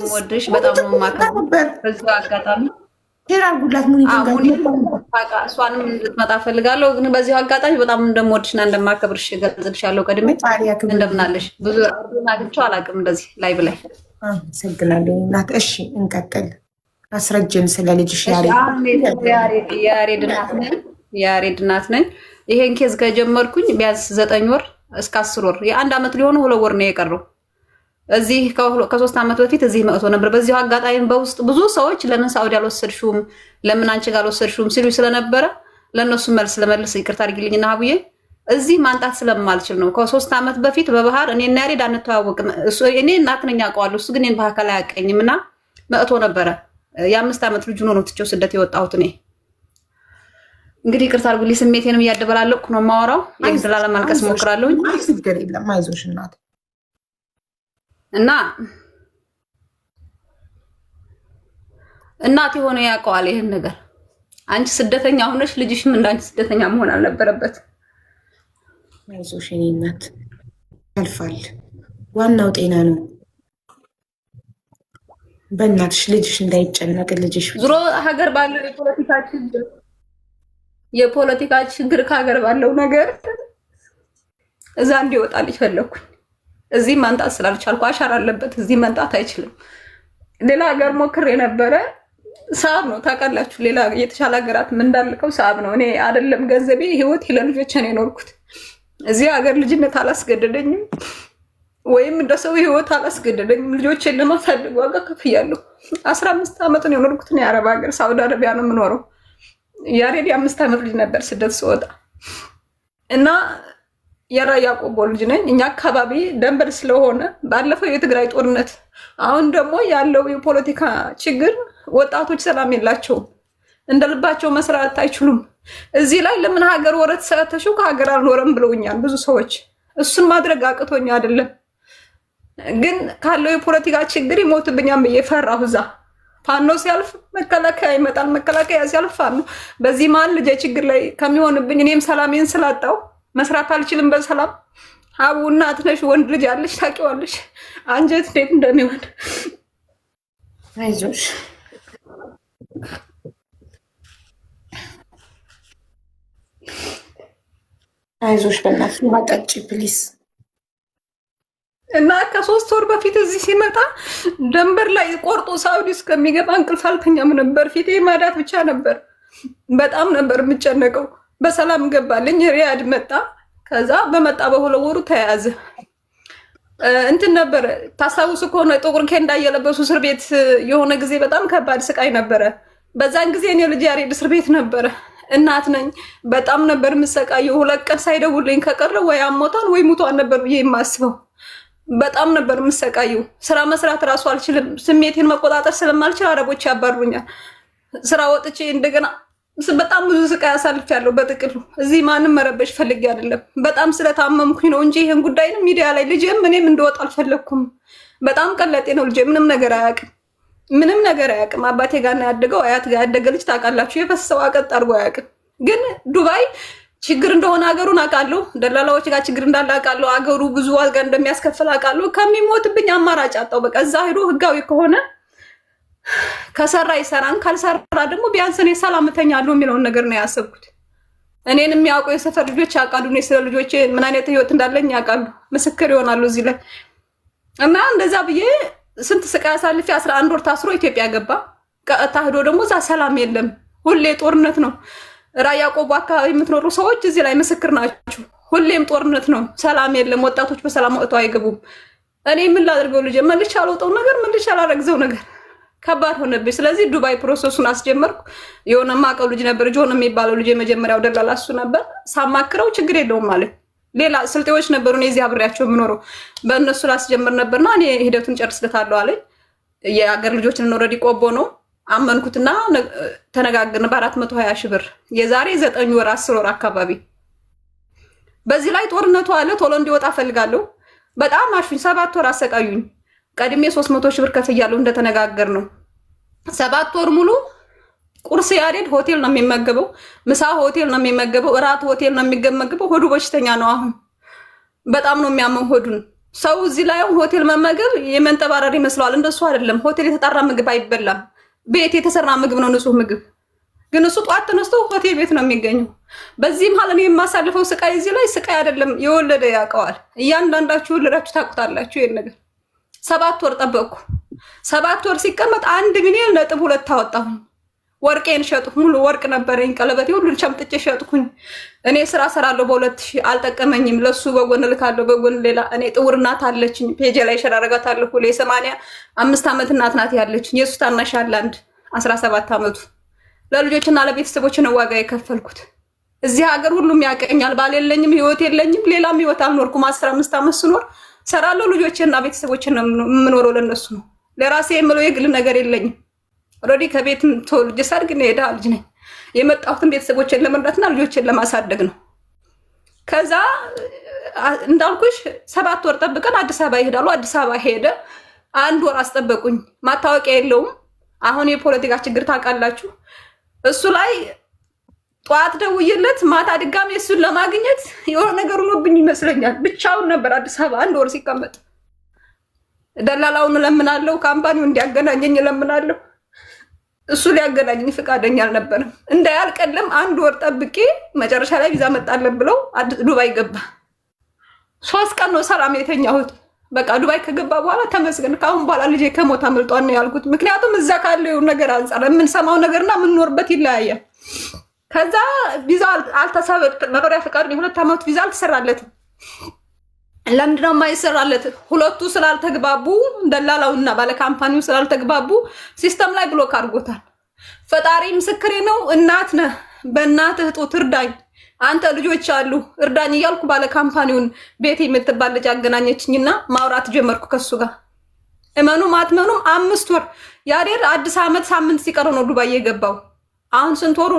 ወድሽ በጣም ነው የማከብረው። በዚህ አጋጣሚ ቴራጉላት እሷንም እንድትመጣ ፈልጋለሁ። ግን በዚህ አጋጣሚ በጣም እንደምወድሽና እንደማከብርሽ ገልጽልሻለሁ። ቀድሜ እንደምናለሽ ብዙ ናግቸው አላውቅም እንደዚህ ላይ ብላይ አመሰግናለሁ እናት። እሺ እንቀጥል። አስረጅን ስለ ልጅሽ። የያሬድ እናት ነኝ። ይሄን ኬዝ ከጀመርኩኝ ቢያንስ 9 ወር እስከ 10 ወር የአንድ አመት ሊሆኑ 2 ወር ነው የቀረው። እዚህ ከ3 አመት በፊት እዚህ መጥቶ ነበር። በዚሁ አጋጣሚ በውስጥ ብዙ ሰዎች ለምን ሳውዲ አልወሰድሽውም፣ ለምን አንቺ ጋር አልወሰድሽውም ሲሉ ስለነበረ ለነሱ መልስ ለመልስ ይቅርታ አድርጊልኝና ሀቡዬ እዚህ ማንጣት ስለማልችል ነው። ከ3 አመት በፊት በባህር እኔና ያሬድ አንተዋወቅም። እኔ እናት ነኝ አውቀዋለሁ፣ እሱ ግን እኔን በአካል አያውቀኝም እና መጥቶ ነበረ። የ5 አመት ልጅ ሆኖ ነው ትቼው ስደት የወጣሁት እኔ። እንግዲህ ይቅርታ አድርጉልኝ፣ ስሜቴንም እያደበላለቅኩ ነው የማወራው። የግድላ ለማልቀስ ሞክራለሁ። ችግር የለም አይዞሽ እናት። እና እናት የሆነ ያውቀዋል ይሄን ነገር። አንቺ ስደተኛ ሆነሽ ልጅሽም እንዳንቺ ስደተኛ መሆን አልነበረበት። አይዞሽ የኔ እናት ያልፋል። ዋናው ጤና ነው። በእናትሽ ልጅሽ እንዳይጨነቅ ልጅሽ ዙሮ ሀገር ባለው የፖለቲካ ችግር ከሀገር ባለው ነገር እዛ እንዲወጣልኝ ፈለኩኝ። እዚህ ማንጣት ስላልቻልኩ አሻራ አለበት እዚህ መንጣት አይችልም። ሌላ ሀገር ሞክሬ ነበረ። ሳብ ነው ታውቃላችሁ። ሌላ የተሻለ ሀገራት ምን እንዳልከው ሳብ ነው። እኔ አይደለም ገንዘቤ ህይወት ለልጆቼ ነው የኖርኩት። እዚህ ሀገር ልጅነት አላስገደደኝም፣ ወይም እንደ ሰው ህይወት አላስገደደኝም። ልጆቼን ለማሳደግ ዋጋ ከፍያለሁ። 15 አመት ነው የኖርኩት። እኔ አረብ ሀገር ሳውዲ አረቢያ ነው የምኖረው። ያሬድ 5 አመት ልጅ ነበር ስደት ስወጣ እና የራያ ቆቦ ልጅ ነኝ። እኛ አካባቢ ደንበር ስለሆነ ባለፈው የትግራይ ጦርነት፣ አሁን ደግሞ ያለው የፖለቲካ ችግር ወጣቶች ሰላም የላቸውም፣ እንደልባቸው መስራት አይችሉም። እዚህ ላይ ለምን ሀገር ወረት ሰተሽው ከሀገር አልኖረም ብለውኛል ብዙ ሰዎች። እሱን ማድረግ አቅቶኛ አይደለም፣ ግን ካለው የፖለቲካ ችግር ይሞትብኛል ብዬ ፈራሁ። እዛ ፋኖ ሲያልፍ መከላከያ ይመጣል፣ መከላከያ ሲያልፍ ፋኖ። በዚህ መሀል ልጄ ችግር ላይ ከሚሆንብኝ እኔም ሰላሜን ስላጣው መስራት አልችልም በሰላም። ሀቡ እናት ነሽ፣ ወንድ ልጅ አለሽ፣ ታውቂዋለሽ አንጀት እንዴት እንደሚሆን። አይዞሽ አይዞሽ በእናትሽ ማጠጪ ፕሊስ። እና ከ3 ወር በፊት እዚህ ሲመጣ ደንበር ላይ ቆርጦ ሳውዲ እስከሚገባ እንቅልፍ አልተኛም ነበር። ፊቴ ማዳት ብቻ ነበር። በጣም ነበር የምጨነቀው። በሰላም ገባልኝ። ሪያድ መጣ። ከዛ በመጣ በ2 ወሩ ተያዘ። እንትን ነበር ታስታውሱ ከሆነ ጥቁር ኬንዳ እየለበሱ እስር ቤት የሆነ ጊዜ በጣም ከባድ ስቃይ ነበረ። በዛን ጊዜ እኔ ልጅ ያሬድ እስር ቤት ነበረ። እናት ነኝ። በጣም ነበር የምሰቃየው። 2 ቀን ሳይደውልኝ ከቀረ ወይ አሞታል ወይ ሙቷን ነበር ብዬ የማስበው። በጣም ነበር የምሰቃየው። ስራ መስራት እራሱ አልችልም። ስሜቴን መቆጣጠር ስለማልችል አረቦች ያባሩኛል። ስራ ወጥቼ እንደገና በጣም ብዙ ስቃይ አሳልፌያለሁ። በጥቅሉ እዚህ ማንም መረበሽ ፈልጌ አይደለም፣ በጣም ስለታመምኩኝ ነው እንጂ ይሄን ጉዳይንም ሚዲያ ላይ ልጄም እኔም እንደወጣ አልፈለኩም። በጣም ቀለጤ ነው ልጄ፣ ምንም ነገር አያውቅም። ምንም ነገር አያውቅም። አባቴ ጋር ነው ያደገው፣ አያት ጋር ያደገ ልጅ ታውቃላችሁ። የፈሰሰው አቀጥ አድርጎ አያውቅም። ግን ዱባይ ችግር እንደሆነ አገሩን አውቃለሁ። ደላላዎች ጋር ችግር እንዳለ አውቃለሁ። አገሩ ብዙ ዋጋ እንደሚያስከፍል አውቃለሁ። ከሚሞትብኝ አማራጭ አጣው። በቃ እዛ ሄዶ ህጋዊ ከሆነ ከሰራ ይሰራን፣ ካልሰራ ደግሞ ቢያንስ እኔ ሰላም እተኛለሁ የሚለውን ነገር ነው ያሰብኩት። እኔን የሚያውቁ የሰፈር ልጆች ያውቃሉ። እኔ ስለ ልጆቼ ምን አይነት ህይወት እንዳለኝ ያውቃሉ። ምስክር ይሆናሉ እዚህ ላይ። እና እንደዛ ብዬ ስንት ስቃይ አሳልፌ 11 ወር ታስሮ ኢትዮጵያ ገባ። ቀጥታ ሄዶ ደግሞ እዛ ሰላም የለም፣ ሁሌ ጦርነት ነው። ራያ ቆቦ አካባቢ የምትኖሩ ሰዎች እዚህ ላይ ምስክር ናችሁ። ሁሌም ጦርነት ነው፣ ሰላም የለም። ወጣቶች በሰላም ወጥተው አይገቡም። እኔ ምን ላድርገው? ልጄ መልሼ አልወጣው ነገር መልሼ አላረግዘው ነገር ከባድ ሆነብኝ። ስለዚህ ዱባይ ፕሮሰሱን አስጀመርኩ። የሆነ ማቀው ልጅ ነበር፣ ጆን የሚባለው ልጅ የመጀመሪያው ደላላ እሱ ነበር። ሳማክረው ችግር የለውም ማለት ሌላ ስልጤዎች ነበሩ፣ እኔ እዚህ አብሬያቸው የምኖረው በእነሱ ላስጀምር ነበርና እኔ ሂደቱን ጨርስለታለሁ አለኝ። የአገር ልጆችን ኦልሬዲ ቆቦ ነው አመንኩትና ተነጋግርን በ420 ሺህ ብር የዛሬ 9 ወር 10 ወር አካባቢ። በዚህ ላይ ጦርነቱ አለ። ቶሎ እንዲወጣ ፈልጋለሁ። በጣም አሹኝ። 7 ወር አሰቃዩኝ። ቀድሜ 300 ሺህ ብር ከፍያለሁ እንደተነጋገር ነው። 7 ወር ሙሉ ቁርስ ያሬድ ሆቴል ነው የሚመገበው፣ ምሳ ሆቴል ነው የሚመገበው፣ እራት ሆቴል ነው የሚመገበው። ሆዱ በሽተኛ ነው። አሁን በጣም ነው የሚያመው ሆዱን። ሰው እዚህ ላይ ሆቴል መመገብ የመንጠባረር ይመስለዋል። እንደሱ አይደለም። ሆቴል የተጣራ ምግብ አይበላም። ቤት የተሰራ ምግብ ነው ንጹህ ምግብ። ግን እሱ ጧት ተነስቶ ሆቴል ቤት ነው የሚገኘው። በዚህ መሀል እኔ የማሳልፈው ስቃይ እዚህ ላይ ስቃይ አይደለም። የወለደ ያውቀዋል። እያንዳንዳችሁ ወለዳችሁ ታውቁታላችሁ። ይሄን ነገር 7 ወር ጠበቅኩ። 7 ወር ሲቀመጥ 1 ሚሊዮን ነጥብ 2 አወጣሁኝ። ወርቄን ሸጥኩ። ሙሉ ወርቅ ነበረኝ። ቀለበቴ ሁሉ ቸምጥቼ ሸጥኩኝ። እኔ ስራ ሰራለሁ በ2000 አልጠቀመኝም። ለሱ በጎን ልካለሁ። በጎን ሌላ እኔ ጥውር እናት አለችኝ። ፔጄ ላይ ሸራረጋታለሁ። ለ85 ዓመት እናት ናት ያለችኝ። የሱ ታናሽ አለ አንድ 17 ዓመቱ። ለልጆችና ለቤተሰቦች ነው ዋጋ የከፈልኩት። እዚህ ሀገር ሁሉም ያቀኛል። ባል የለኝም፣ ህይወት የለኝም። ሌላም ህይወት አልኖርኩም። 15 ዓመት ስኖር ሰራለሁ። ልጆችና ቤተሰቦችን ነው የምኖረው። ለነሱ ነው። ለራሴ የምለው የግል ነገር የለኝም። ኦልሬዲ ከቤት ተወልጄ ሳድግ ነው የድሃ ልጅ ነኝ። የመጣሁትን ቤተሰቦችን ለመርዳትና ልጆችን ለማሳደግ ነው። ከዛ እንዳልኩሽ 7 ወር ጠብቀን አዲስ አበባ ይሄዳሉ። አዲስ አበባ ሄደ። 1 ወር አስጠበቁኝ። ማታወቂያ የለውም። አሁን የፖለቲካ ችግር ታውቃላችሁ። እሱ ላይ ጠዋት ደውዬለት ማታ ድጋሜ እሱን ለማግኘት የሆነ ነገር ሆኖብኝ ይመስለኛል። ብቻውን ነበር አዲስ አበባ 1 ወር ሲቀመጥ። ደላላውን እለምናለሁ፣ ካምፓኒው እንዲያገናኘኝ እለምናለሁ። እሱ ሊያገናኘኝ ፈቃደኛ አልነበረም። እንዳያልቀለም 1 ወር ጠብቄ መጨረሻ ላይ ቪዛ መጣለን ብለው ዱባይ ገባ። 3 ቀን ነው ሰላም የተኛሁት። በቃ ዱባይ ከገባ በኋላ ተመስገን፣ ካሁን በኋላ ልጄ ከሞት አምልጧን ነው ያልኩት። ምክንያቱም እዛ ካለው ነገር አንጻር የምንሰማው ነገርና የምንኖርበት ይለያያል። ከዛ ቪዛ መኖሪያ ፈቃድ የ2 ዓመቱ ቪዛ አልተሰራለትም። ለምንድነው የማይሰራለት? ሁለቱ ስላልተግባቡ፣ ደላላውና ባለ ካምፓኒው ስላልተግባቡ ሲስተም ላይ ብሎክ አድርጎታል። ፈጣሪ ምስክሬ ነው። እናት ነህ፣ በእናትህ ጡት እርዳኝ፣ አንተ ልጆች አሉ እርዳኝ እያልኩ ባለ ካምፓኒውን ቤት የምትባል ልጅ አገናኘችኝና ማውራት ጀመርኩ ከሱ ጋር። እመኑም አትመኑም 5 ወር ያሬድ አዲስ ዓመት ሳምንት ሲቀረው ነው ዱባይ የገባው። አሁን ስንት ወሩ?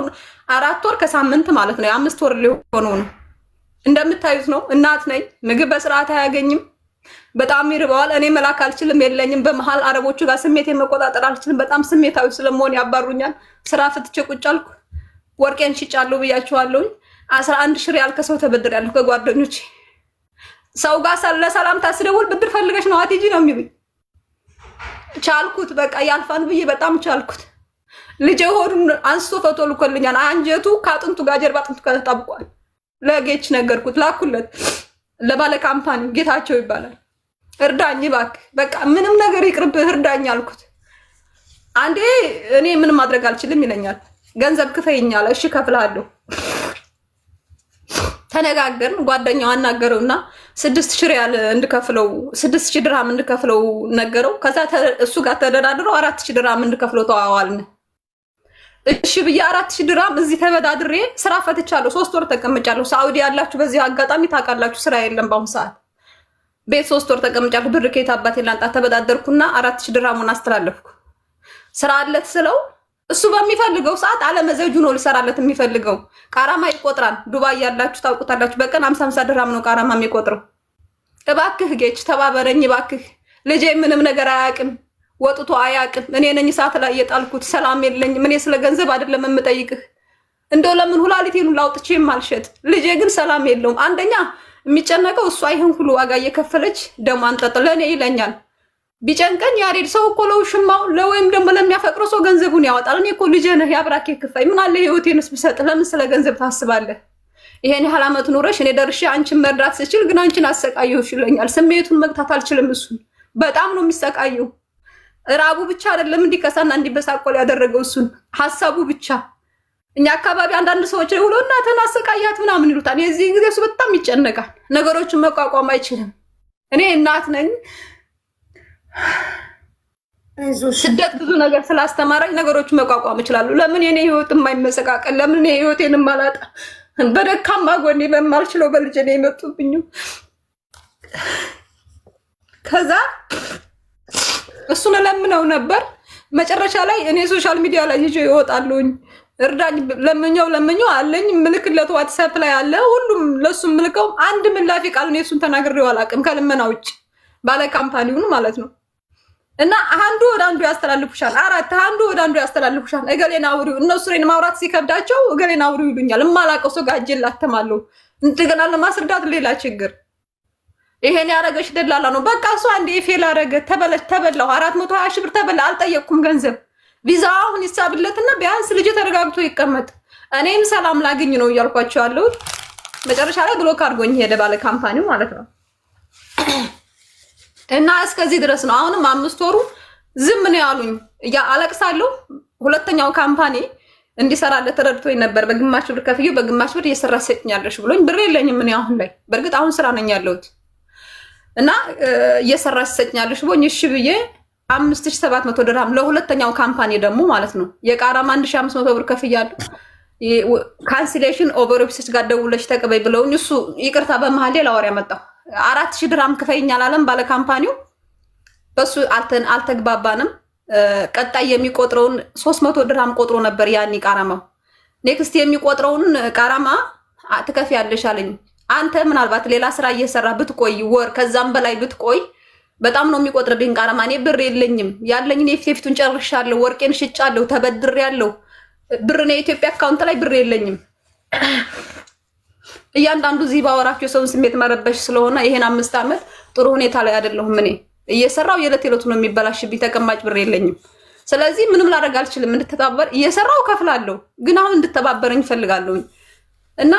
4 ወር ከሳምንት ማለት ነው። 5 ወር ሊሆነው ነው። እንደምታዩት ነው። እናት ነኝ። ምግብ በስርዓት አያገኝም። በጣም ይርበዋል። እኔ መላክ አልችልም፣ የለኝም። በመሀል አረቦቹ ጋር ስሜቴን መቆጣጠር አልችልም። በጣም ስሜታዊ ስለመሆን ያባሩኛል። ስራ ፍትቼ ቁጭ አልኩ። ወርቄን ሽጫለሁ ብያችኋለሁ። 11 ሺህ ሪያል ከሰው ተበድሬያለሁ ከጓደኞቼ። ሰው ጋር ለሰላምታ ስደውል ብድር ፈልገሽ ነው አትሄጂ ነው የሚሉኝ። ቻልኩት። በቃ ያልፋን ብዬ በጣም ቻልኩት። ልጄ ሆዱን አንስቶ ፎቶ ልኮልኛል። አንጀቱ ከአጥንቱ ጋር ጀርባ አጥንቱ ጋር ተጣብቋል። ለጌች ነገርኩት፣ ላኩለት። ለባለ ካምፓኒ ጌታቸው ይባላል። እርዳኝ እባክህ፣ በቃ ምንም ነገር ይቅርብህ እርዳኝ አልኩት። አንዴ እኔ ምንም ማድረግ አልችልም ይለኛል። ገንዘብ ክፈይኛል። እሺ ከፍላለሁ። ተነጋገርን። ጓደኛው አናገረውና 6000 ሪያል እንድከፍለው 6000 ድርሃም እንድከፍለው ነገረው። ከዛ እሱ ጋር ተደራድረው 4000 ድርሃም እንድከፍለው ተዋዋልን። እሺ ብዬ 4000 ድርሃም እዚህ ተበዳድሬ ስራ ፈትቻለሁ። 3 ወር ተቀምጫለሁ። ሳውዲ ያላችሁ በዚህ አጋጣሚ ታውቃላችሁ፣ ስራ የለም በአሁኑ ሰዓት። ቤት 3 ወር ተቀምጫለሁ። ብር ከየት አባቴ ላንጣ? ተበዳደርኩና 4000 ድርሃሙን አስተላለፍኩ። ስራ አለት ስለው እሱ በሚፈልገው ሰዓት አለመዘጁ ነው ሊሰራለት የሚፈልገው። ቃራማ ይቆጥራል። ዱባይ ያላችሁ ታውቁታላችሁ። በቀን 50 ድርሃም ነው ቃራማ የሚቆጥረው። እባክህ ጌች ተባበረኝ እባክህ። ልጄ ምንም ነገር አያውቅም፣ ወጥቶ አያውቅም። እኔ ነኝ ሰዓት ላይ የጣልኩት። ሰላም የለኝም። እኔ ስለ ገንዘብ አይደለም የምጠይቅህ። እንደው ለምን ሁላሊቴን ላውጥቼ ማልሸጥ። ልጄ ግን ሰላም የለውም። አንደኛ የሚጨነቀው እሷ ይሄን ሁሉ ዋጋ እየከፈለች ደሞ አንጠጥ ለኔ ይለኛል። ቢጨንቀኝ ያሬድ ሰው እኮ ለውሽማው ለወይም ደግሞ ለሚያፈቅረው ሰው ገንዘቡን ያወጣል። እኔ እኮ ልጄ ነህ፣ ያብራኬ ክፋይ። ምን አለ ህይወቴንስ ብሰጥ? ለምን ስለ ገንዘብ ታስባለህ? ይሄን ያህል ዓመት ኖረሽ እኔ ደርሼ አንቺን መርዳት ስችል ግን አንቺን አሰቃየሁሽ ይለኛል። ስሜቱን መግታት አልችልም። እሱን በጣም ነው የሚሰቃየው። ራቡ ብቻ አይደለም እንዲከሳና እንዲበሳቆል ያደረገው እሱን ሐሳቡ ብቻ። እኛ አካባቢ አንዳንድ ሰዎች ሁሉ እናትን አሰቃያት ምናምን ይሉታል። የዚህ ጊዜ እሱ በጣም ይጨነቃል። ነገሮችን መቋቋም አይችልም። እኔ እናት ነኝ። ስደት ብዙ ነገር ስላስተማረኝ ነገሮችን መቋቋም እችላለሁ። ለምን የኔ ህይወት የማይመሰቃቀል? ለምን የኔ ህይወቴን የማላጣ? በደካማ ጎኔ በማልችለው በልጄ ነው የመጡብኝ። ከዛ እሱን ለምነው ነበር። መጨረሻ ላይ እኔ ሶሻል ሚዲያ ላይ ይዤ ይወጣሉኝ። እርዳኝ ለምኘው አለኝ። ምልክለት ዋትስአፕ ላይ አለ። ሁሉም ለሱ ምልከው አንድ ምላፊ ቃል ነው እሱን ተናግሬው አላውቅም ከልመና ውጭ፣ ባለ ካምፓኒውን ማለት ነው። እና አንዱ ወደ አንዱ ያስተላልፉሻል። አንዱ ወደ አንዱ ያስተላልፉሻል። እገሌና አውሪው። እነሱ እኔን ማውራት ሲከብዳቸው እገሌና አውሪው ይሉኛል። የማላውቀው ሰው ጋር እጄን ላተማለሁ። እንደገና ለማስረዳት ሌላ ችግር። ይሄን ያረገሽ ደላላ ነው። በቃ እሱ አንዴ ፌል አረገ፣ ተበላው 420 ሺህ ብር ተበላ። አልጠየቅኩም ገንዘብ ቪዛ አሁን ይሳብለትና ቢያንስ ልጅ ተረጋግቶ ይቀመጥ፣ እኔም ሰላም ላግኝ ነው እያልኳቸው ያለሁት። መጨረሻ ላይ ብሎክ አድርጎኝ ሄደ ባለ ካምፓኒው ማለት ነው። እና እስከዚህ ድረስ ነው። አሁንም 5 ወሩ ዝም ነው ያሉኝ። አለቅሳለሁ። ሁለተኛው ካምፓኒ እንዲሰራለት ተረድቶኝ ነበር። በግማሽ ብር ከፍዬው በግማሽ ብር እየሰራ ሰጥኛለሽ ብሎኝ ብር የለኝም ምን አሁን ላይ በእርግጥ አሁን ስራ ነኝ ያለሁት እና እየሰራ ሰጥኛለሽ ብሎኝ እሺ ብዬ 5700 ድርሃም ለሁለተኛው ካምፓኒ ደግሞ ማለት ነው የቃራማ 1500 ብር ከፍያለሁ። ካንሲሌሽን ኦቨርኦፊስ ጋር ደውለሽ ተቀበይ ብለውኝ እሱ ይቅርታ በመሃል ሌላ ወሬ ያመጣው 4000 ድርሃም ክፈይኛል አለም ባለ ካምፓኒው። በሱ አልተግባባንም። ቀጣይ የሚቆጥረውን 300 ድርሃም ቆጥሮ ነበር ያኒ ቃራማው። ኔክስት የሚቆጥረውን ቃራማ ትከፍያለሽ አለኝ። አንተ ምናልባት ሌላ ስራ እየሰራ ብትቆይ ወር ከዛም በላይ ብትቆይ በጣም ነው የሚቆጥርብኝ ቃራማ። እኔ ብር የለኝም፣ ያለኝን የፊቱን ጨርሻለሁ፣ ወርቄን ሽጫለሁ፣ ተበድሬያለሁ። ብር ነው የኢትዮጵያ አካውንት ላይ ብር የለኝም። እያንዳንዱ እዚህ ባወራቸው ሰውን ስሜት መረበሽ ስለሆነ ይሄን 5 ዓመት ጥሩ ሁኔታ ላይ አይደለሁም። እኔ እየሰራው የዕለት የዕለቱ ነው የሚበላሽብኝ፣ ተቀማጭ ብር የለኝም። ስለዚህ ምንም ላደርግ አልችልም። እንድትተባበር እየሰራው ከፍላለሁ፣ ግን አሁን እንድትተባበረኝ እፈልጋለሁኝ። እና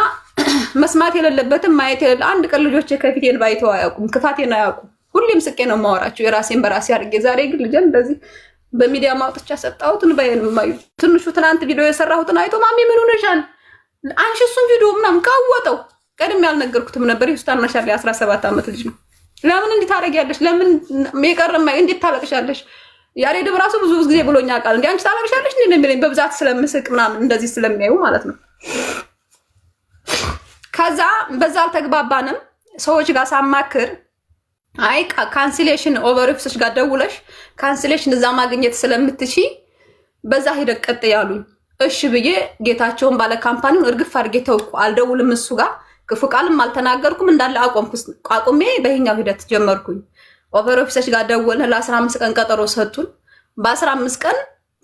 መስማት የሌለበትም ማየት የሌለ አንድ ቀን ልጆቼ ከፊቴን ባይተው አያውቁም፣ ክፋቴን አያውቁም። ሁሌም ስቄ ነው የማወራቸው የራሴን በራሴ አድርጌ። ዛሬ ግን ልጄን እንደዚህ በሚዲያ ማውጥቻ ሰጣሁትን በየን ማዩ ትንሹ ትናንት ቪዲዮ የሰራሁትን አይቶ ማሚ ምን ሆነሻል አንቺ እሱን ቪዲዮ ምናምን ቀወጠው። ቀድሜ ያልነገርኩትም ነበር። ይስታን ማሻለ 17 ዓመት ልጅ ነው። ለምን እንዴት ታረጊያለሽ? ለምን የቀረማ እንዴት ታለቅሻለሽ? ያሬድ በራሱ ብዙ ጊዜ ብሎኛ ቃል እንዴ አንቺ ታለቅሻለሽ እንዴ እንደሚለኝ በብዛት ስለምስቅ ምናምን እንደዚህ ስለሚያዩ ማለት ነው። ከዛ በዛ አልተግባባንም። ሰዎች ጋር ሳማክር አይ ካንሲሌሽን ኦቨርኦፊስ ጋር ደውለሽ ካንሲሌሽን እዛ ማግኘት ስለምትቺ በዛ ሂደት ቀጥ ያሉኝ። እሺ ብዬ ጌታቸውን ባለ ካምፓኒውን እርግፍ አድርጌ ተውኩ። አልደውልም እሱ ጋር ክፉ ቃልም አልተናገርኩም። እንዳለ አቁሜ በይኛው ሂደት ጀመርኩኝ። ኦቨርኦፊስ ጋር ደወልን። ለ15 ቀን ቀጠሮ ሰጡን። በ15 ቀን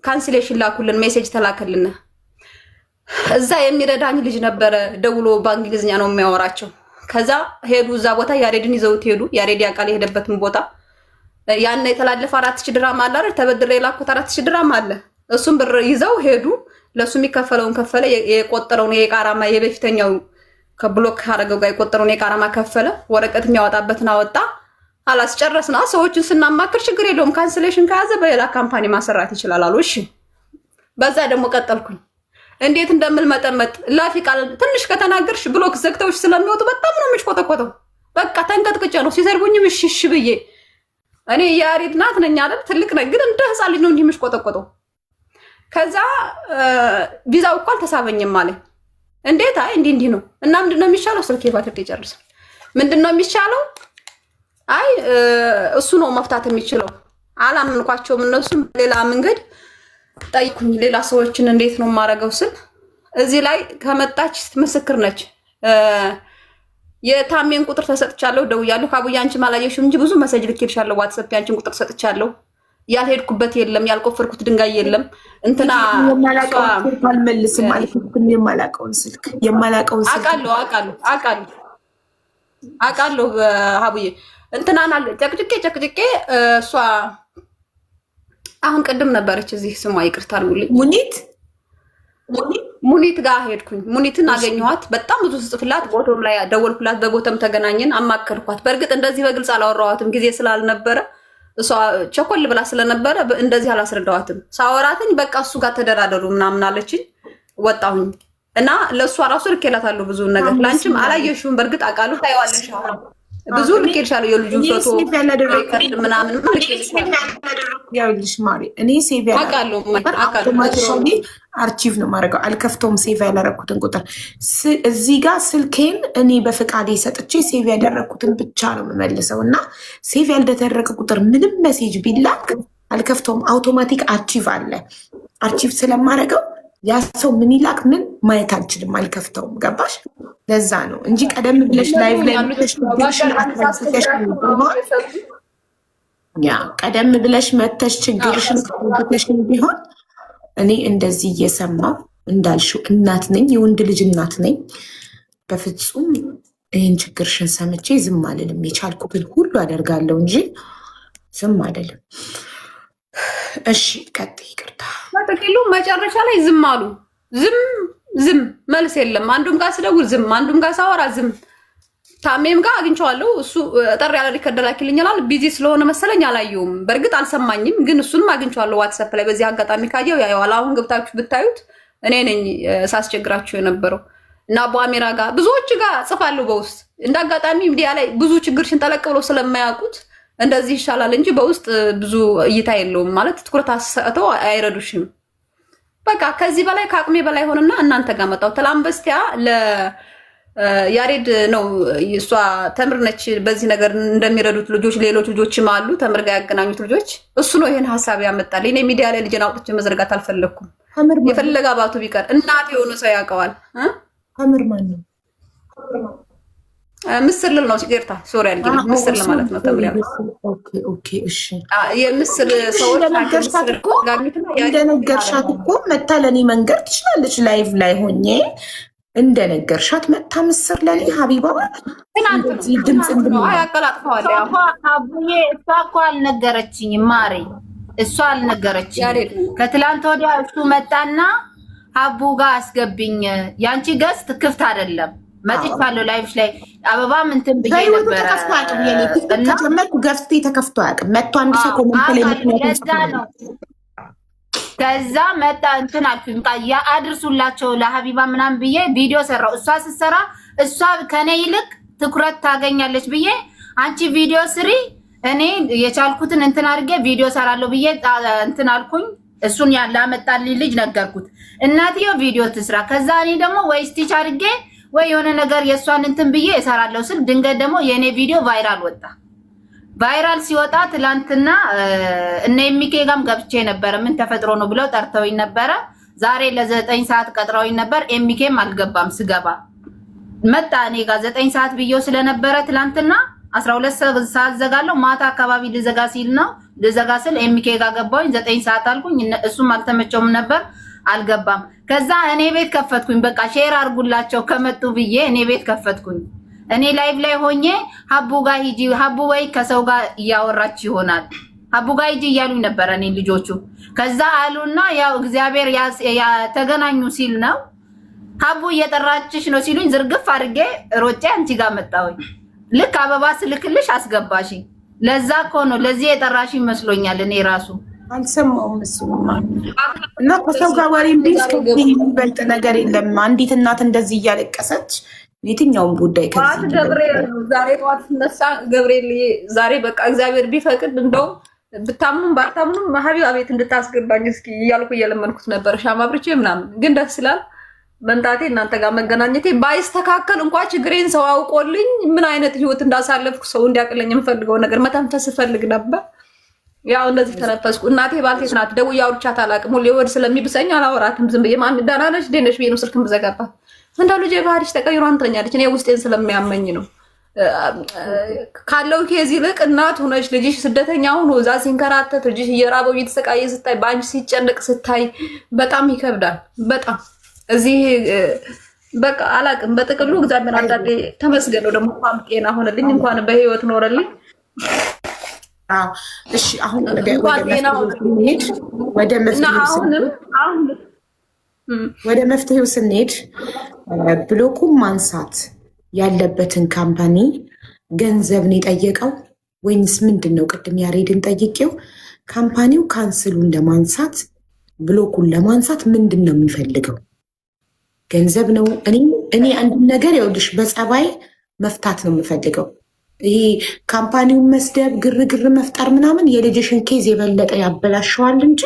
ካንሲሌሽን ላኩልን፣ ሜሴጅ ተላከልን። እዛ የሚረዳኝ ልጅ ነበረ፣ ደውሎ በእንግሊዝኛ ነው የሚያወራቸው። ከዛ ሄዱ እዛ ቦታ ያሬድን ይዘውት ሄዱ። ያሬድ ያውቃል የሄደበትን ቦታ። ያን የተላለፈ 4000 ድራም አለ አይደል? ተበድሬ የላኩት 4000 ድራም አለ። እሱም ብር ይዘው ሄዱ። ለሱ የሚከፈለውን ከፈለ። የቆጠረውን የቃራማ የበፊተኛው ከብሎክ አረገው ጋር የቆጠረውን የቃራማ ከፈለ። ወረቀት የሚያወጣበትን አወጣ። አላስጨረስና ሰዎችን ስናማክር ችግር የለውም ካንስሌሽን ከያዘ በሌላ ካምፓኒ ማሰራት ይችላል አሉ። እሺ በዛ ደግሞ ቀጠልኩኝ። እንዴት እንደምል መጠመጥ ላፊ ቃል ትንሽ ከተናገርሽ ብሎክ ዘግተውሽ ስለሚወጡ በጣም ነው የምሽቆጠቆጠው። በቃ ተንቀጥቅጬ ነው ሲሰርቡኝም እሺ ብዬ እኔ ያሬድ ናት ነኝ አይደል? ትልቅ ነኝ ግን እንደ ህፃን ልጅ ነው እንዲህ የምሽቆጠቆጠው። ከዛ ቪዛው እኮ አልተሳበኝም አለኝ። እንዴት? አይ እንዲህ ነው እና ምንድነው የሚሻለው? ስልኬ ባትሪ ይጨርሳል። ምንድነው የሚሻለው? አይ እሱ ነው መፍታት የሚችለው። አላመንኳቸውም። እነሱም ሌላ መንገድ ጠይቁኝ፣ ሌላ ሰዎችን እንዴት ነው የማደርገው ስል እዚህ ላይ ከመጣች ምስክር ነች። የታሜን ቁጥር ተሰጥቻለሁ፣ ደውያለሁ። ካቡያ አንቺ ማላየሽው እንጂ ብዙ መሰጅ ልኬልሻለሁ። ዋትስአፕ ያንቺን ቁጥር ሰጥቻለሁ። ያልሄድኩበት የለም፣ ያልቆፈርኩት ድንጋይ የለም። እንትና አልመልስም ማለት ነው። የማላውቀውን ስልክ አውቃለሁ ሀቡዬ እንትናና ጨቅጭቄ እሷ አሁን ቅድም ነበረች እዚህ ስሟ ይቅርታ አድርጉልኝ። ሙኒት ጋር ሄድኩኝ። ሙኒትን አገኘኋት። በጣም ብዙ ጽፍላት፣ ቦቶም ላይ ደወልኩላት፣ በቦተም ተገናኘን፣ አማከርኳት። በእርግጥ እንደዚህ በግልጽ አላወራኋትም ጊዜ ስላልነበረ፣ እሷ ቸኮል ብላ ስለነበረ እንደዚህ አላስረዳኋትም። ሳወራትኝ በቃ እሱ ጋር ተደራደሩ ምናምን አለችኝ። ወጣሁኝ እና ለእሷ ራሱ ልኬላታለሁ ብዙ ነገር። ላንቺም አላየሽውም በእርግጥ አውቃለሁ፣ ታይዋለሽ። ብዙ ልኬልሻለሁ የልጁን ፎቶ ምናምን ያውልሽ ማሪ። እኔ ሴቭ አርቺቭ ነው ማድረገው። አልከፍተውም ሴቭ ያላረኩትን ቁጥር እዚህ ጋር ስልኬን እኔ በፈቃዴ ሰጥቼ ሴቭ ያደረኩትን ብቻ ነው የምመልሰው እና ሴቭ ያልተደረገ ቁጥር ምንም ሜሴጅ ቢላክ አልከፍተውም። አውቶማቲክ አርቺቭ አለ። አርቺቭ ስለማደርገው ያ ሰው ምን ይላክ ምን ማየት አልችልም፣ አልከፍተውም። ገባሽ? ለዛ ነው እንጂ ቀደም ብለሽ ላይቭ ላይ ቀደም ብለሽ መተሽ ችግርሽን ቢሆን እኔ እንደዚህ እየሰማው እንዳልሽው እናት ነኝ፣ የወንድ ልጅ እናት ነኝ። በፍጹም ይህን ችግርሽን ሰምቼ ዝም አልልም። የቻልኩትን ሁሉ አደርጋለሁ እንጂ ዝም አልልም። እሺ ቀጥይ። ይቅርታ። በጥቅሉ መጨረሻ ላይ ዝም አሉ። ዝም መልስ የለም። አንዱም ጋር ስደውል ዝም፣ አንዱም ጋር ሳወራ ዝም። ታሜም ጋር አግኝቼዋለሁ። እሱ ጠር ያለ ሪከርድ ላኪልኛል። ቢዚ ስለሆነ መሰለኝ አላየውም። በእርግጥ አልሰማኝም፣ ግን እሱንም አግኝቼዋለሁ ዋትስአፕ ላይ። በዚህ አጋጣሚ ካየው ያየዋል። አሁን ገብታችሁ ብታዩት እኔ ነኝ ሳስቸግራችሁ የነበረው እና በአሜራ ጋር ብዙዎች ጋር ጽፋለሁ በውስጥ። እንደ አጋጣሚ ሚዲያ ላይ ብዙ ችግርሽን ጠለቅ ብለው ስለማያውቁት እንደዚህ ይሻላል እንጂ በውስጥ ብዙ እይታ የለውም። ማለት ትኩረት አሰጥተው አይረዱሽም። በቃ ከዚህ በላይ ከአቅሜ በላይ ሆነና እናንተ ጋር መጣሁ። ትላንት በስቲያ ያሬድ ነው እሷ ተምር ነች። በዚህ ነገር እንደሚረዱት ልጆች ሌሎች ልጆችም አሉ ተምር ጋር ያገናኙት ልጆች። እሱ ነው ይሄን ሀሳብ ያመጣል። እኔ ሚዲያ ላይ ልጅን አውጥቼ መዘርጋት አልፈለኩም። የፈለገ አባቱ ቢቀር እናት የሆነ ሰው ያውቀዋል። ተምር ማን ነው? ምስር ልል ነው ሲገርታ ሶሪ አልኩኝ። ምስር ለማለት ነው ተምር ያለው። ኦኬ እሺ። የምስር ሰዎች እንደነገርሻት እኮ መታ ለኔ መንገር ትችላለች። ላይቭ ላይ ሆኜ እንደነገርሻት መታ ምስር ለኔ ሀቢባ ድምፅ ያቀላጥፈዋል። አቡዬ እሷ እኮ አልነገረችኝም ማሬ፣ እሷ አልነገረችኝም። ከትላንት ወዲያ እሱ መጣና ሀቡ ጋር አስገብኝ፣ ያንቺ ገስት ክፍት አይደለም መጥቻለሁ ላይቭ ላይ አበባ እንትን ብዬ ነበር። ከጀመርኩ ገፍቴ ተከፍቶ አያውቅም። መጥቶ አንድ ሰው ኮሜንት ላይ ነው። ከዛ መጣ እንትን አልኩኝ ያ አድርሱላቸው ለሀቢባ ምናምን ብዬ ቪዲዮ ሰራው። እሷ ስትሰራ እሷ ከኔ ይልቅ ትኩረት ታገኛለች ብዬ አንቺ ቪዲዮ ስሪ እኔ የቻልኩትን እንትን አድርጌ ቪዲዮ ሰራለሁ ብዬ እንትን አልኩኝ። እሱን ያላመጣልኝ ልጅ ነገርኩት። እናትየው ቪዲዮ ትስራ፣ ከዛ እኔ ደግሞ ወይ ስቲች አድርጌ ወይ የሆነ ነገር የእሷን እንትን ብዬ እሰራለሁ ስል ድንገት ደግሞ የእኔ ቪዲዮ ቫይራል ወጣ። ቫይራል ሲወጣ ትላንትና እነ ኤሚኬ ጋም ገብቼ ነበረ። ምን ተፈጥሮ ነው ብለው ጠርተውኝ ነበረ። ዛሬ ለ9 ሰዓት ቀጥረውኝ ነበር። ኤሚኬም አልገባም። ስገባ መጣ እኔ ጋር 9 ሰዓት ብዬው ስለነበረ ትላንትና 12 ሰዓት ዘጋለሁ። ማታ አካባቢ ልዘጋ ሲል ነው ልዘጋ ስል ኤሚኬ ጋር ገባሁኝ። 9 ሰዓት አልኩኝ። እሱም አልተመቸውም ነበር አልገባም። ከዛ እኔ ቤት ከፈትኩኝ። በቃ ሼር አርጉላቸው ከመጡ ብዬ እኔ ቤት ከፈትኩኝ። እኔ ላይቭ ላይ ሆኜ ሀቡ ጋር ሂጂ፣ ሀቡ ወይ ከሰው ጋር እያወራች ይሆናል ሀቡ ጋር ሂጂ እያሉኝ ነበር እኔ ልጆቹ። ከዛ አሉና ያው እግዚአብሔር ተገናኙ ሲል ነው ሀቡ እየጠራችሽ ነው ሲሉኝ ዝርግፍ አድርጌ ሮጬ አንቺ ጋር መጣሁኝ። ልክ አበባ ስልክልሽ አስገባሽ። ለዛ እኮ ነው ለዚህ የጠራሽ ይመስሎኛል። እኔ ራሱ አልሰማውም መስሎኝ እና ከሰው ጋር ወሬ የሚበልጥ ነገር የለም። አንዲት እናት እንደዚህ እያለቀሰች የትኛውም ጉዳይ ገብርኤል ዛሬ ጠዋት ስነሳ ገብርኤል ዛሬ በቃ እግዚአብሔር ቢፈቅድ እንደውም ብታምኑም ባታምኑም ሀቢባ ቤት እንድታስገባኝ እስኪ እያልኩ እየለመንኩት ነበር። ሻማ አብርቼ ምናምን ግን ደስ ይላል መምጣቴ፣ እናንተ ጋር መገናኘቴ። ባይስተካከል እንኳን ችግሬን ሰው አውቆልኝ ምን አይነት ህይወት እንዳሳለፍኩ ሰው እንዲያቅልኝ የምፈልገው ነገር መተንፈስ እፈልግ ነበር። ያው እንደዚህ ተነፈስኩ። እናቴ ባልቴት ናት። ደውዬ አውርቻት አላውቅም። ሁሌ ወድ ስለሚብሰኝ አላወራትም። ዝም ብዬ ማን ደህና ነሽ ደህና ነሽ ብዬ ነው ስልክም ብዘጋባት። እንደው ልጄ ባህሪሽ ተቀይሮ አንተኛለች። እኔ ውስጤን ስለሚያመኝ ነው ካለው ከዚህ ይልቅ እናት ሆነሽ ልጅሽ ስደተኛ ሆኖ እዛ ሲንከራተት ልጅሽ እየራበው እየተሰቃየ ስታይ በአንቺ ሲጨነቅ ስታይ በጣም ይከብዳል። በጣም እዚህ በቃ አላውቅም። በጥቅሉ እግዚአብሔር አንዳንዴ ተመስገን ነው። ደግሞ እንኳን ጤና ሆነልኝ እንኳን በህይወት ኖረልኝ። እሺ አሁን ወደ መፍትሄው ስንሄድ ብሎኩን ማንሳት ያለበትን ካምፓኒ ገንዘብን የጠየቀው ወይንስ ምንድን ነው? ቅድም ያሬድን ጠይቄው ካምፓኒው ካንስሉን ለማንሳት ብሎኩን ለማንሳት ምንድን ነው የሚፈልገው? ገንዘብ ነው? እኔ አንድ ነገር ይኸውልሽ በጸባይ መፍታት ነው የምፈልገው። ይሄ ካምፓኒውን መስደብ፣ ግርግር መፍጠር ምናምን የልጅሽን ኬዝ የበለጠ ያበላሸዋል እንጂ